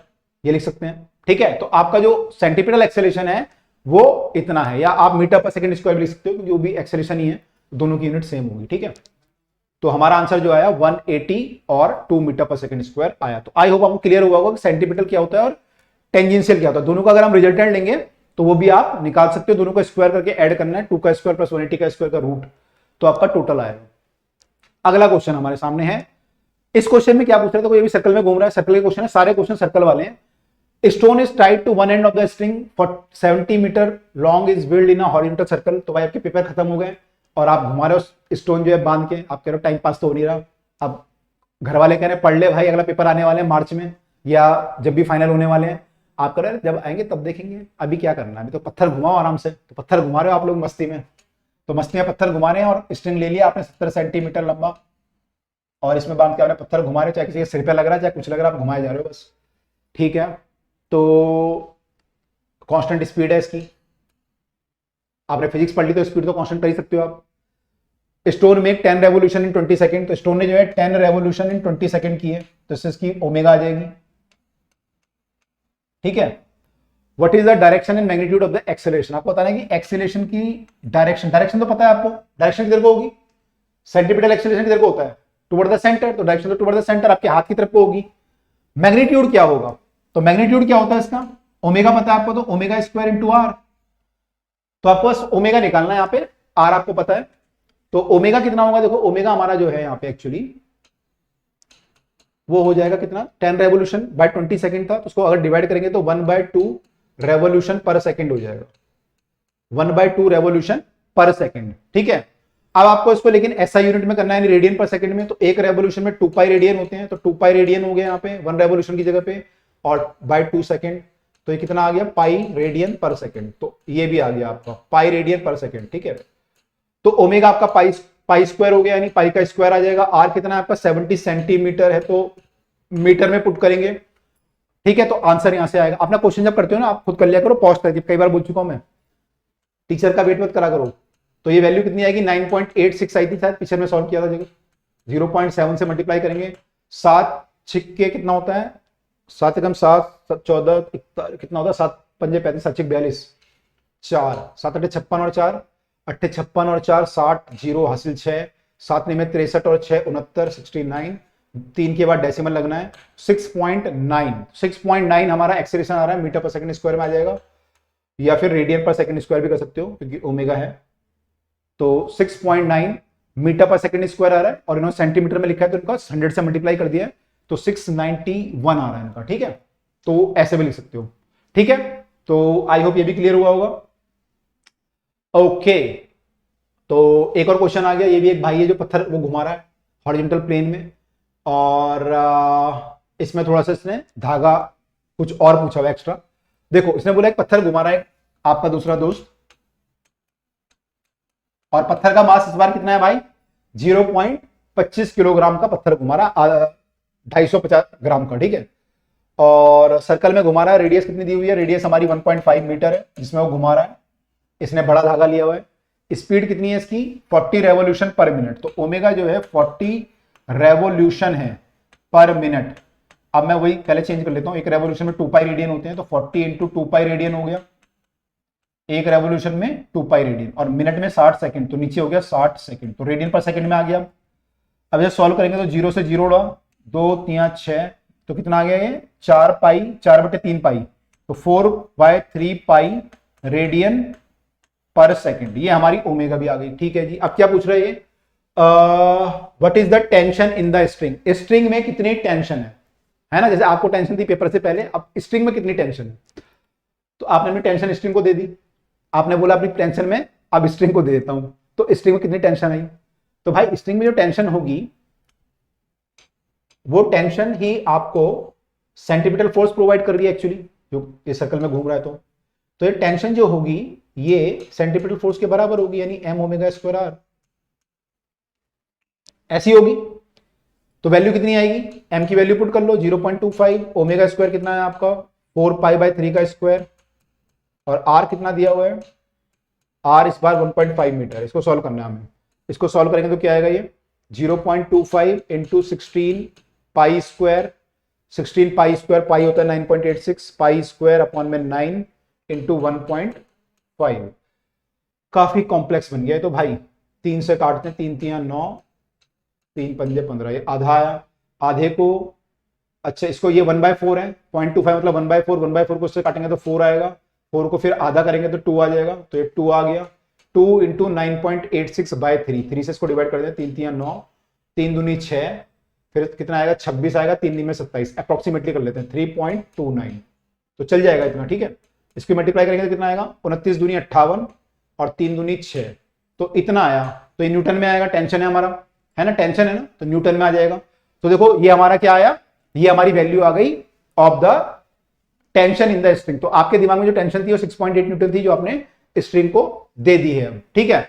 ये लिख सकते हैं। ठीक है, तो आपका जो सेंटीपिटल एक्सेलरेशन है वो इतना है, या आप मीटर पर सेकंड स्क्वायर भी लिख सकते हो, जो भी एक्सेलरेशन ही है दोनों की यूनिट सेम होगी। ठीक है, तो हमारा आंसर जो आया 180 और 2 मीटर पर सेकंड स्क्वायर आया। तो आई होप आपको क्लियर हुआ होगा कि सेंटीपिटल क्या होता है और टेंजेंशियल क्या होता है। दोनों का अगर हम रिजल्टेंट लेंगे तो वो भी आप निकाल सकते हो, दोनों का स्क्वायर करके ऐड करना है, 2 का स्क्वायर प्लस 180 का स्क्वायर का रूट, तो आपका टोटल आएगा। अगला क्वेश्चन हमारे सामने है। इस क्वेश्चन में क्या पूछ रहे थे, ये भी सर्कल में घूम रहा है, सर्कल के क्वेश्चन है, सारे क्वेश्चन सर्कल वाले हैं। Stone is tied to one end of the string for 70 metre long is build in a horizontal circle. तो भाई आपके पेपर खत्म हो गए और आप घुमा रहे हो स्टोन जो है बांध के, आप कह रहे हो टाइम पास तो हो नहीं रहा। अब घर वाले कह रहे हैं पढ़ ले भाई, अगला पेपर आने वाले हैं मार्च में या जब भी फाइनल होने वाले हैं, आप कह रहे हैं जब आएंगे तब देखेंगे, अभी क्या करना है, अभी तो पत्थर घुमाओ आराम से। तो पत्थर घुमा रहे हो आप लोग मस्ती में, तो मस्ती में पत्थर घुमा रहे हैं और स्ट्रिंग ले लिया आपने 70 सेंटीमीटर लंबा, और इसमें बांध के आपने पत्थर घुमा रहे हो, चाहे किसी के सिर पे लग रहा है चाहे कुछ लग रहा है, आप घुमाए जा रहे हो बस। ठीक है, तो कांस्टेंट स्पीड है इसकी, आपने फिजिक्स पढ़ ली तो स्पीड तो कांस्टेंट कर ही सकते हो आप। Stone make 10 revolution in 20 second, तो स्टोन ने जो है 10 रेवोल्यूशन इन 20 सेकंड की है, तो इससे इसकी ओमेगा आ जाएगी। ठीक है, what is the direction and magnitude of the acceleration, आपको बताना है कि एक्सेलरेशन की डायरेक्शन, डायरेक्शन तो पता है आपको, डायरेक्शन किधर को होगी, सेंटीपिटल एक्सेलरेशन किधर को होता है, टुवर्ड द सेंटर, तो डायरेक्शन तो टुवर्ड द सेंटर आपके हाथ की तरफ को होगी। मैग्नीट्यूड क्या होगा, तो मैग्नीट्यूड क्या होता है इसका, ओमेगा पता है आपको, तो ओमेगा स्क्वायर इंटू आर, तो आपको बस ओमेगा निकालना है, यहाँ पे आर आपको पता है, तो ओमेगा कितना होगा, देखो ओमेगा हमारा जो है यहाँ पे एक्चुअली वो हो जाएगा कितना, 10 रेवोल्यूशन बाय 20 सेकंड था, तो उसको अगर डिवाइड करेंगे तो 1/2 रेवोल्यूशन पर सेकंड हो जाएगा, 1/2 रेवोल्यूशन पर सेकंड। ठीक है, अब आपको इसको लेकिन ऐसा यूनिट में करना है, रेडियन पर सेकंड में, तो एक रेवोल्यूशन में 2 पाई रेडियन होते हैं, तो 2 पाई रेडियन हो गया यहाँ पे 1 रेवोल्यूशन की जगह पे, और बाय 2 सेकंड, तो ये कितना आ गया, पाई रेडियन पर सेकंड, तो ये भी आ गया आपका पाई रेडियन पर सेकंड। ठीक है, तो ओमेगा आपका पाई स्क्वायर हो गया, यानी पाई का स्क्वायर आ जाएगा। आर कितना है आपका 70 सेंटीमीटर है, तो मीटर में पुट करेंगे। ठीक है, तो आंसर यहां से आएगा। अपना क्वेश्चन जब करते हो ना आप खुद कर लिया करो पॉज करके, कई बार बोल चुका हूं मैं, टीचर का वेट मत करा करो। तो ये वैल्यू कितनी आएगी, 9.86 आई थी शायद, पीछे में सॉल्व किया था, जगह 0.7 से मल्टीप्लाई करेंगे, 7 छिक्के कितना होता है, 7 एकम 7 14 कितना होता है, 7 पंजे 35 7 छिक 42, 4 7 8 56 और 4 8 56 और 4 60 0 हासिल 6 7 में 63 और 6 69 69, 3 के बाद डेसिमल लगना है, 6.9 हमारा एक्सेलरेशन आ रहा है, मीटर पर सेकंड स्क्वायर में आ जाएगा, या फिर रेडियन पर सेकंड स्क्वायर भी कर सकते हो क्योंकि ओमेगा है। तो 6.9 मीटर पर सेकंड स्क्वायर आ रहा है, और इन्होंने सेंटीमीटर में लिखा है तो इनका 100 से मल्टीप्लाई कर दिया है, तो 691 आ रहा है इनका। ठीक है, तो ऐसे भी लिख सकते हो। ठीक है, तो आई होप ये भी क्लियर हुआ होगा। ओके, तो एक और क्वेश्चन आ गया, ये भी एक भाई है जो पत्थर वो घुमा रहा है हॉरिजॉन्टल प्लेन में, और इसमें थोड़ा सा इसने धागा कुछ और पूछा हुआ एक्स्ट्रा। देखो इसने बोला एक पत्थर घुमा रहा है आपका दूसरा दोस्त, और पत्थर का मास इस बार कितना है भाई, 0.25 किलोग्राम का पत्थर घुमा रहा, 250 ग्राम का। ठीक है, और सर्कल में घुमा रहा है, रेडियस कितनी दी हुई है, रेडियस हमारी 1.5 मीटर है जिसमें वो घुमा रहा है, इसने बड़ा धागा लिया हुआ है। स्पीड कितनी है इसकी, 40 रेवोल्यूशन पर मिनट, तो ओमेगा जो है 40 रेवोल्यूशन है पर मिनट। अब मैं वही पहले चेंज कर लेता हूं, एक रेवोल्यूशन में 2 पाई रेडियन होते हैं, तो 40 इंटू 2 पाई रेडियन हो गया, एक रेवोल्यूशन में 2 पाई रेडियन, और मिनट में 60 सेकंड, तो नीचे हो गया 60 सेकंड, तो रेडियन पर सेकंड में आ गया। अब जब सॉल्व करेंगे तो 0 से 0 उड़ा, 2 3 6, तो कितना आ गया ये 4 पाई 4/3 पाई, तो 4/3 पाई रेडियन पर सेकंड, ये हमारी ओमेगा भी आ गई। ठीक है जी, अब क्या पूछ रहे हैं, what is the tension in the string, string में कितनी टेंशन है ना, जैसे आपको टेंशन थी पेपर से पहले, अब स्ट्रिंग में कितनी टेंशन है, तो आपने अपनी टेंशन स्ट्रिंग को दे दी, आपने बोला अपनी टेंशन में अब स्ट्रिंग को दे देता हूं, तो स्ट्रिंग में कितनी टेंशन आई, तो भाई स्ट्रिंग में जो टेंशन होगी वो टेंशन ही आपको सेंटीमीटर फोर्स प्रोवाइड कर रही है एक्चुअली, जो ये सर्कल में घूम रहा है, तो ये टेंशन जो होगी ये सेंटीमीटर फोर्स के बराबर होगी, यानी m ओमेगा स्क्वायर आर ऐसी होगी। तो वैल्यू कितनी आएगी, m की वैल्यू पुट कर लो 0.25, ओमेगा स्क्वायर कितना है आपका 4 पाई/3 का स्क्वायर, और r कितना दिया हुआ है, r इस बार 1.5 मीटर, इसको सॉल्व करना है हमें, इसको सॉल्व करेंगे तो क्या आएगा ये 0.25 into 16 pi square 16 pi square, pi होता है 9.86, पाई स्क्वायर अपॉन में 9 इंटू 1.5। काफी कॉम्प्लेक्स बन गया है। तो भाई 3 से काटते हैं, 3 3 9, 3 पंजे 15, ये आधा आया। आधे को, अच्छा इसको, ये 1/4 है, 0.25 मतलब 1/4, 1/4 को उससे काटेंगे तो 4 आएगा, 4 को फिर आधा करेंगे तो 2 आ जाएगा, तो ये 2 आ गया। 2 इंटू 9.86/3, 3 से इसको डिवाइड कर दें, 3 3 9, 3 दूनी 6, फिर कितना आएगा 26 आएगा, 3 में 27, अप्रोक्सीमेटली कर लेते हैं 3.29, तो चल जाएगा इतना। ठीक है, इसकी मल्टीप्लाई करेंगे तो कितना आएगा, 29 दूनी 58 और 3 दूनी 6, तो इतना आया। तो ये न्यूटन में आएगा, टेंशन है हमारा, है ना, टेंशन है ना, तो न्यूटन में आ जाएगा। तो देखो ये हमारा क्या आया, ये हमारी वैल्यू आ गई of the tension in the string. तो आपके दिमाग में जो टेंशन थी वो 6.8 न्यूटन थी, जो आपने स्ट्रिंग को दे दी है। ठीक है,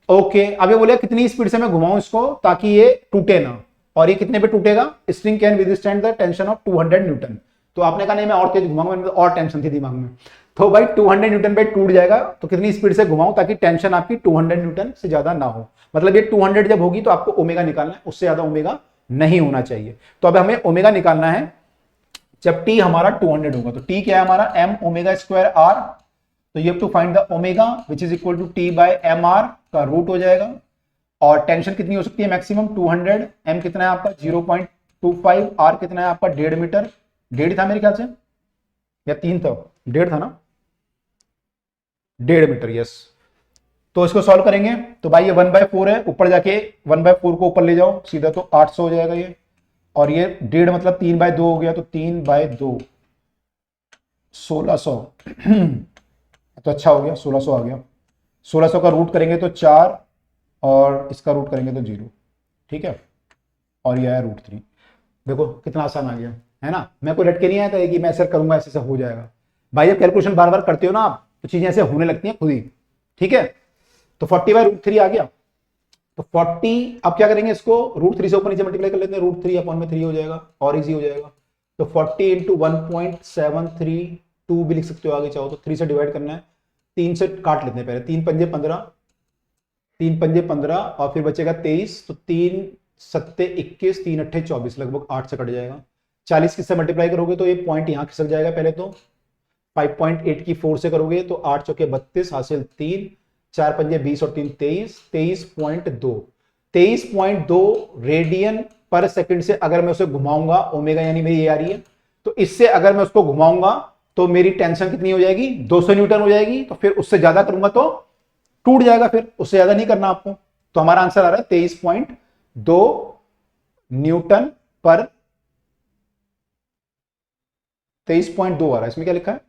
ओके। अब ये बोले कितनी स्पीड से मैं घुमाऊं इसको ताकि ये टूटे ना, और ये कितने पे टूटेगा, string can withstand the tension of 200 Newton. तो आपने कहा नहीं मैं और तेज घुमाऊंगा, मैंने तो और टेंशन थी दिमाग में, तो भाई 200 न्यूटन पे टूट जाएगा। तो कितनी स्पीड से घुमाऊं ताकि टेंशन आपकी 200 न्यूटन से ज्यादा ना हो, मतलब ये 200 जब होगी तो आपको ओमेगा निकालना है, उससे ज्यादा ओमेगा नहीं होना चाहिए। तो अब हमें ओमेगा निकालना है जब टी हमारा 200 होगा। तो टी क्या है हमारा, एम ओमेगा स्क्वायर आर। तो you have to find the omega which is equal to T by m r का रूट हो जाएगा। और टेंशन कितनी हो सकती है, मैक्सिमम 200। एम कितना है आपका 0.25, आर कितना है आपका 1.5 मीटर, 1.5 था मेरे ख्याल से, या 3 था, 1.5 था ना, 1.5 मीटर, यस। तो इसको सॉल्व करेंगे तो भाई ये 1/4 है, ऊपर जाके 1/4 को ऊपर ले जाओ सीधा, तो 800 हो जाएगा ये। और ये 1.5 मतलब 3/2 हो गया, तो 3/2 1600 तो अच्छा हो गया, 1600 आ गया। 1600 का रूट करेंगे तो 4, और इसका रूट करेंगे तो 0। ठीक है, और यह है √3। देखो कितना आसान आ गया, है ना। मैं कोई रट के नहीं आया था कि मैं ऐसा करूंगा ऐसे हो जाएगा। भाई जब कैलकुलेशन बार बार करते हो ना आप, तो चीजें ऐसे होने लगती हैं खुद ही। ठीक है, तो 40/√3 आ गया। तो 40, अब क्या करेंगे, इसको √3 से ऊपर नीचे मल्टीप्लाई कर लेते हैं, √3 अपॉन में 3 हो जाएगा, और इजी हो जाएगा। तो 40 इंटू 1.732 भी लिख सकते हो आगे चाहो तो, 3 से डिवाइड करना है, 3 से काट लेते हैं पहले, 3 पंजे 15, 3 पंजे 15 और फिर बचेगा 23, तो 3 सत्ते 21, 3 अट्ठे 24, लगभग 8 से कट जाएगा। 40 किससे मल्टीप्लाई करोगे तो ये पॉइंट यहां खिसक जाएगा पहले तो, 5.8 की 4 से करोगे तो 8 चौके 32, हासिल 3, 4 पंजे 20 और 3 23, 23.2, 23.2 रेडियन पर सेकंड से अगर मैं उसे घुमाऊंगा, ओमेगा यानी मेरी ये आ रही है, तो इससे अगर मैं उसको घुमाऊंगा तो मेरी टेंशन कितनी हो जाएगी, 200 न्यूटन हो जाएगी। तो फिर उससे ज्यादा करूंगा तो टूट जाएगा, फिर उससे ज्यादा नहीं करना आपको। तो हमारा आंसर आ रहा है 23.2 न्यूटन पर, 23.2 आ रहा है। इसमें क्या लिखा है,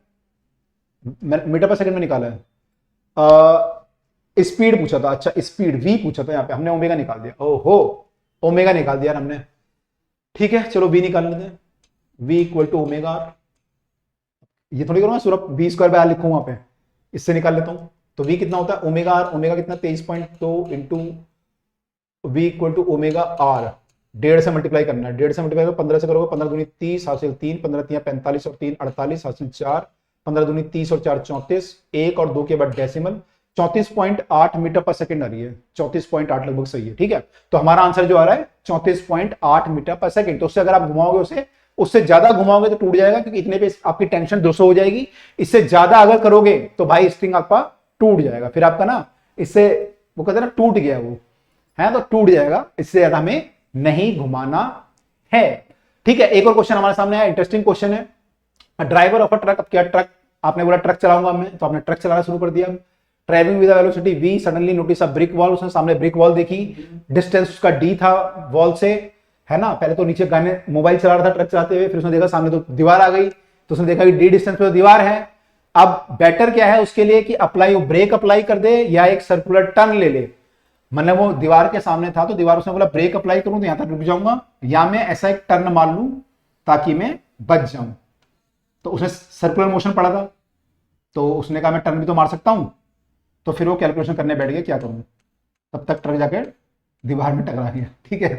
मीटर पर सेकंड में निकाला है, स्पीड पूछा था, अच्छा स्पीड वी पूछा था, यहां पे हमने ओमेगा निकाल दिया, ओहो ओमेगा निकाल दिया हमने। ठीक है चलो वी निकाल लेते हैं, v equal to omega r. ये थोड़ी करूंगा सिर्फ v² लिखूं वहां पे, इससे निकाल लेता हूं। तो v कितना होता है, ओमेगा आर, ओमेगा कितना 23.2 into v equal to omega r, 1.5 से मल्टीप्लाई करना है, 1.5 से मल्टीप्लाई करो 15 से करोगे, 15 दूनी 30, हासिल 3, 15 3 45 और 3 48, हासिल 4, 15 दूनी 30 और 4 34, 1 और 2 के बाद डेसिमल, 34.8 मीटर पर सेकंड आ रही है, 34.8 लगभग सही है। ठीक है, तो हमारा आंसर जो आ रहा है 34.8 मीटर पर सेकंड। तो उससे अगर आप घुमाओगे उसे, उससे ज्यादा घुमाओगे तो टूट जाएगा, क्योंकि इतने पे आपकी टेंशन 200 हो जाएगी। इससे ज्यादा अगर करोगे तो भाई स्ट्रिंग आपका टूट जाएगा, फिर आपका ना इससे वो कहते हैं ना टूट गया वो है, तो टूट जाएगा, इससे ज्यादा हमें नहीं घुमाना है। ठीक है, एक और क्वेश्चन हमारे सामने है, इंटरेस्टिंग क्वेश्चन है। ड्राइवर ऑफ अ ट्रक, अब क्या ट्रक, आपने बोला ट्रक चलाऊंगा मैं, तो आपने ट्रक चलाना शुरू कर दिया। Travelling with velocity v, suddenly notice a brick wall, उसने सामने ब्रिक वॉल देखी, डिस्टेंस उसका d था वॉल से, है ना। पहले तो नीचे गाने मोबाइल चला रहा था ट्रक चलाते हुए, फिर उसने देखा सामने तो दीवार आ गई, तो उसने देखा कि d डिस्टेंस पे तो दीवार है। अब बेटर क्या है उसके लिए कि अप्लाई, ब्रेक अप्लाई कर दे या एक सर्कुलर टर्न ले ले। मतलब वो दीवार के सामने था तो दीवार, उसने बोला ब्रेक अप्लाई करूं तो यहां तक रुक जाऊंगा, या मैं ऐसा एक टर्न मार लूं ताकि मैं बच जाऊं। तो उसने सर्कुलर मोशन पढ़ा था, तो उसने कहा मैं टर्न भी तो मार सकता हूं। तो फिर वो कैलकुलेशन करने बैठ गया क्या करूं, तब तक ट्रक जाकर दीवार में टकरा गया। ठीक है,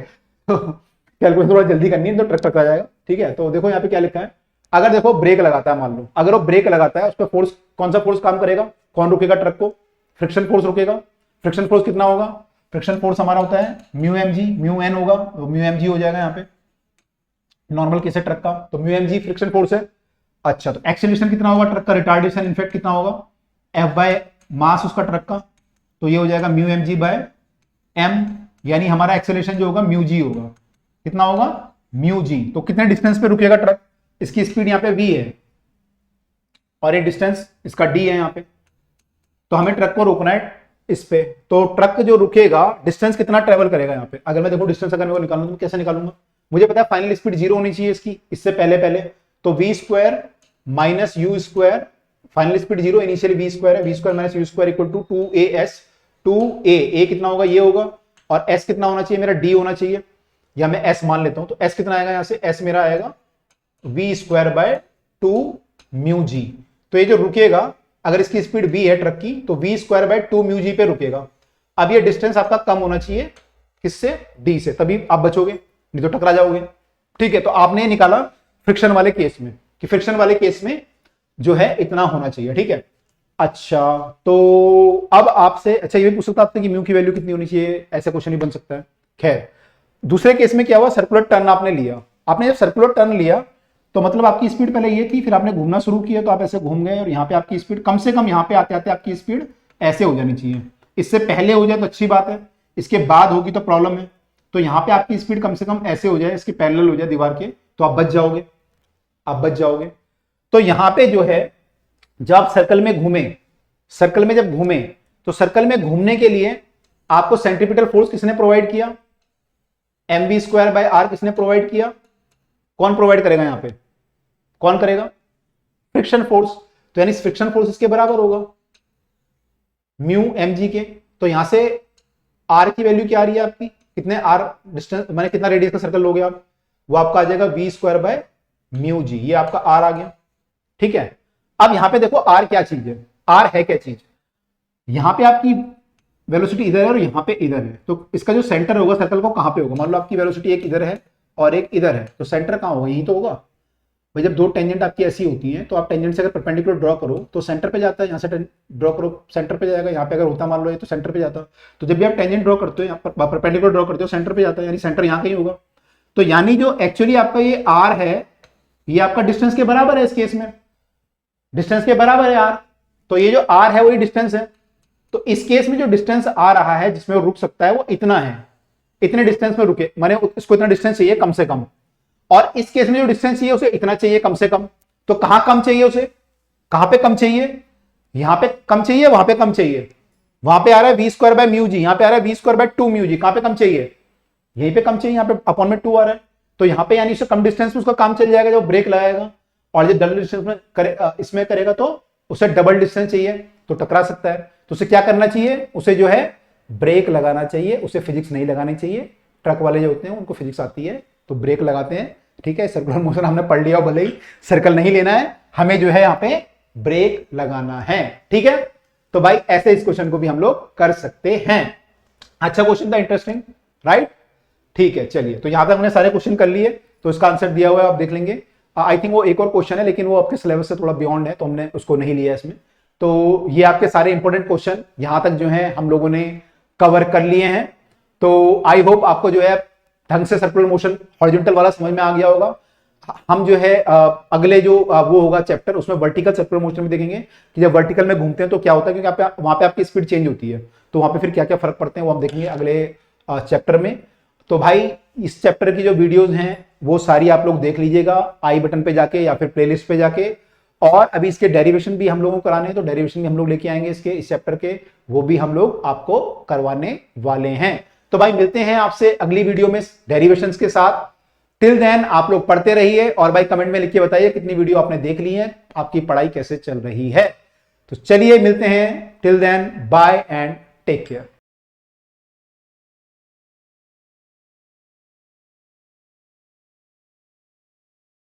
तो कैलकुलेशन थोड़ा जल्दी करनी है तो ट्रक टकरा जाएगा। ठीक है, तो देखो यहाँ पे क्या लिखा है, अगर देखो ब्रेक लगाता है, मान लो अगर वो ब्रेक लगाता है, उस पर फोर्स, कौन सा फोर्स काम करेगा, कौन रुकेगा ट्रक को, फ्रिक्शन फोर्स रुकेगा। फ्रिक्शन फोर्स कितना होगा, फ्रिक्शन फोर्स हमारा होता है म्यू mg, म्यू n होगा, म्यू mg हो जाएगा यहाँ पे, नॉर्मल केस है ट्रक का, तो mu m g friction force है। अच्छा, तो एक्सेलरेशन कितना होगा ट्रक का, रिटार्डेशन इनफेक्ट कितना होगा, एफ बाय मास उसका ट्रक का, तो ये हो जाएगा mu m g by m, यानी हमारा एक्सेलरेशन जो होगा म्यू जी होगा, कितना होगा म्यू जी। तो कितने डिस्टेंस पे रुकेगा ट्रक, इसकी स्पीड यहां पे v है और ये डिस्टेंस इसका d है यहां पे, तो हमें ट्रक को रोकना है इस पे। तो ट्रक जो रुकेगा डिस्टेंस कितना ट्रेवल करेगा यहाँ पे, अगर मैं देखो डिस्टेंस अगर मैं निकालूंगा तो कैसे निकालूंगा, मुझे पता है फाइनल स्पीड 0 होनी चाहिए इसकी, इससे पहले पहले, तो v square minus u square, final speed 0, initially v square है, v square minus u square equal to 2as, 2a कितना होगा ये होगा, और s कितना होना चाहिए मेरा d होना चाहिए, या मैं s मान लेता हूं, तो s कितना आएगा यहां से, s मेरा आएगा v square by 2 mu G. तो ये जो रुकेगा अगर इसकी स्पीड v है ट्रक की, तो v square by 2 mu G पे रुकेगा। अब ये डिस्टेंस आपका कम होना चाहिए किससे, d से, तभी आप बचोगे, नहीं तो टकरा जाओगे। ठीक है, तो आपने निकाला फ्रिक्शन वाले केस में कि फ्रिक्शन वाले केस में जो है इतना होना चाहिए। ठीक है, अच्छा तो अब आपसे अच्छा ये भी पूछ सकता आपसे कि म्यू की वैल्यू कितनी होनी चाहिए, ऐसा क्वेश्चन ही बन सकता है। खैर, दूसरे केस में क्या हुआ, सर्कुलर टर्न आपने लिया, आपने जब सर्कुलर टर्न लिया तो मतलब आपकी स्पीड पहले ये थी, फिर आपने घूमना शुरू किया तो आप ऐसे घूम गए, और यहाँ पे आपकी स्पीड कम से कम यहाँ पे आते आते आपकी स्पीड ऐसे हो जानी चाहिए, इससे पहले हो जाए तो अच्छी बात है, इसके बाद होगी तो प्रॉब्लम है। तो यहाँ पे आपकी स्पीड कम से कम ऐसे हो जाए, इसके पैरेलल हो जाए दीवार के, तो आप बच जाओगे, आप बच जाओगे। तो यहाँ पे जो है जब आप सर्कल में घूमे, सर्कल में जब घूमे, तो सर्कल में घूमने के लिए आपको सेंट्रीपिटल फोर्स किसने प्रोवाइड किया, m v square by r किसने प्रोवाइड किया, कौन प्रोवाइड करेगा यहां पे, कौन करेगा, फ्रिक्शन फोर्स। तो यानी फ्रिक्शन फोर्स इसके बराबर होगा म्यू एम जी के। तो यहां से आर की वैल्यू क्या आ रही है आपकी, कितने आर डिस्टेंस मैंने कितना रेडियस का सर्कल लोगे आप, वो आपका आ जाएगा V square by mu g, ये आपका आर आ गया। ठीक है, अब यहां पे देखो आर क्या चीज है, आर है क्या चीज, यहां पे आपकी वेलोसिटी इधर है और यहां पे इधर है, तो इसका जो सेंटर होगा सर्कल को कहां पे होगा, मान लो आपकी वेलोसिटी एक इधर है और एक इधर है, तो सेंटर कहां होगा, यही तो होगा भाई। जब दो टेंजेंट आपकी ऐसी होती हैं तो आप टेंजेंट से अगर परपेंडिकुलर ड्रॉ करो तो सेंटर पे जाता है, यहाँ से ड्रॉ करो सेंटर पे जाएगा, यहाँ पे अगर होता मान लो ये तो सेंटर पे जाता। तो जब भी आप टेंजेंट ड्रॉ करते हो यहाँ पर परपेंडिकुलर ड्रॉ करते हो सेंटर पे जाता है, यानी सेंटर यहाँ कहीं होगा। तो यानी जो एक्चुअली आपका ये आर है ये आपका डिस्टेंस के बराबर है, इस केस में डिस्टेंस के बराबर है आर, तो ये जो आर है वही डिस्टेंस है। तो इस केस में जो डिस्टेंस आ रहा है जिसमें वो रुक सकता है वो इतना है, इतने डिस्टेंस में रुके, माने इसको इतना डिस्टेंस चाहिए कम से कम, और इस केस में जो डिस्टेंस चाहिए उसे इतना चाहिए कम से कम। तो कहां कम चाहिए उसे, कहां पे कम चाहिए, यहां पे कम चाहिए, वहां पे कम चाहिए, वहां पे आ रहा है V square by mu G, यहां पे आ रहा है V square bye 2 mu G, कहां पे कम चाहिए, यहीं पे कम चाहिए, यहां पे अपॉन में 2 आ रहा है। तो यहां पे यानी उससे कम डिस्टेंस में उसका काम चल जाएगा जब ब्रेक लगाएगा, और जब डबल डिस्टेंस में इसमें करेगा तो उसे डबल डिस्टेंस चाहिए तो टकरा सकता है। तो उसे क्या करना चाहिए, उसे जो है ब्रेक लगाना चाहिए, उसे फिजिक्स नहीं लगानी चाहिए। ट्रक वाले जो होते हैं उनको फिजिक्स आती है तो ब्रेक लगाते हैं। ठीक है, सर्कुलर मोशन हमने पढ़ लिया, भले ही सर्कल नहीं लेना है, हमें जो है यहाँ पे ब्रेक लगाना है। ठीक है, तो भाई ऐसे इस क्वेश्चन को भी हम लोग कर सकते हैं। अच्छा क्वेश्चन था, इंटरेस्टिंग, राइट। ठीक है, चलिए, तो यहां तक हमने सारे क्वेश्चन कर लिए, तो इसका आंसर दिया हुआ है, आप देख लेंगे। आई थिंक वो एक और क्वेश्चन है लेकिन वो आपके सिलेबस से थोड़ा बियॉन्ड है, तो हमने उसको नहीं लिया इसमें। तो ये आपके सारे इंपॉर्टेंट क्वेश्चन यहां तक जो है हम लोगों ने कवर कर लिए हैं। तो आई होप आपको जो है ढंग से सर्कुलर मोशन हॉरिजॉन्टल वाला समझ में आ गया होगा। हम जो है अगले जो वो होगा चैप्टर, उसमें वर्टिकल सर्कुलर मोशन में देखेंगे कि जब वर्टिकल में घूमते हैं तो क्या होता है, क्योंकि वहां पे आपकी स्पीड चेंज होती है, तो वहां पे फिर क्या क्या फर्क पड़ते हैं वो हम देखेंगे अगले चैप्टर में। तो भाई इस चैप्टर की जो वीडियोस हैं वो सारी आप लोग देख लीजिएगा आई बटन पे जाके या फिर प्लेलिस्ट पे जाके। और अभी इसके डेरिवेशन भी हम लोगों को कराने हैं, तो डेरिवेशन भी हम लोग लेके आएंगे इसके, इस चैप्टर के, वो भी हम लोग आपको करवाने वाले हैं। तो भाई मिलते हैं आपसे अगली वीडियो में डेरिवेशंस के साथ। टिल देन आप लोग पढ़ते रहिए, और भाई कमेंट में लिख के बताइए कितनी वीडियो आपने देख ली है, आपकी पढ़ाई कैसे चल रही है। तो चलिए मिलते हैं, till then bye and take care.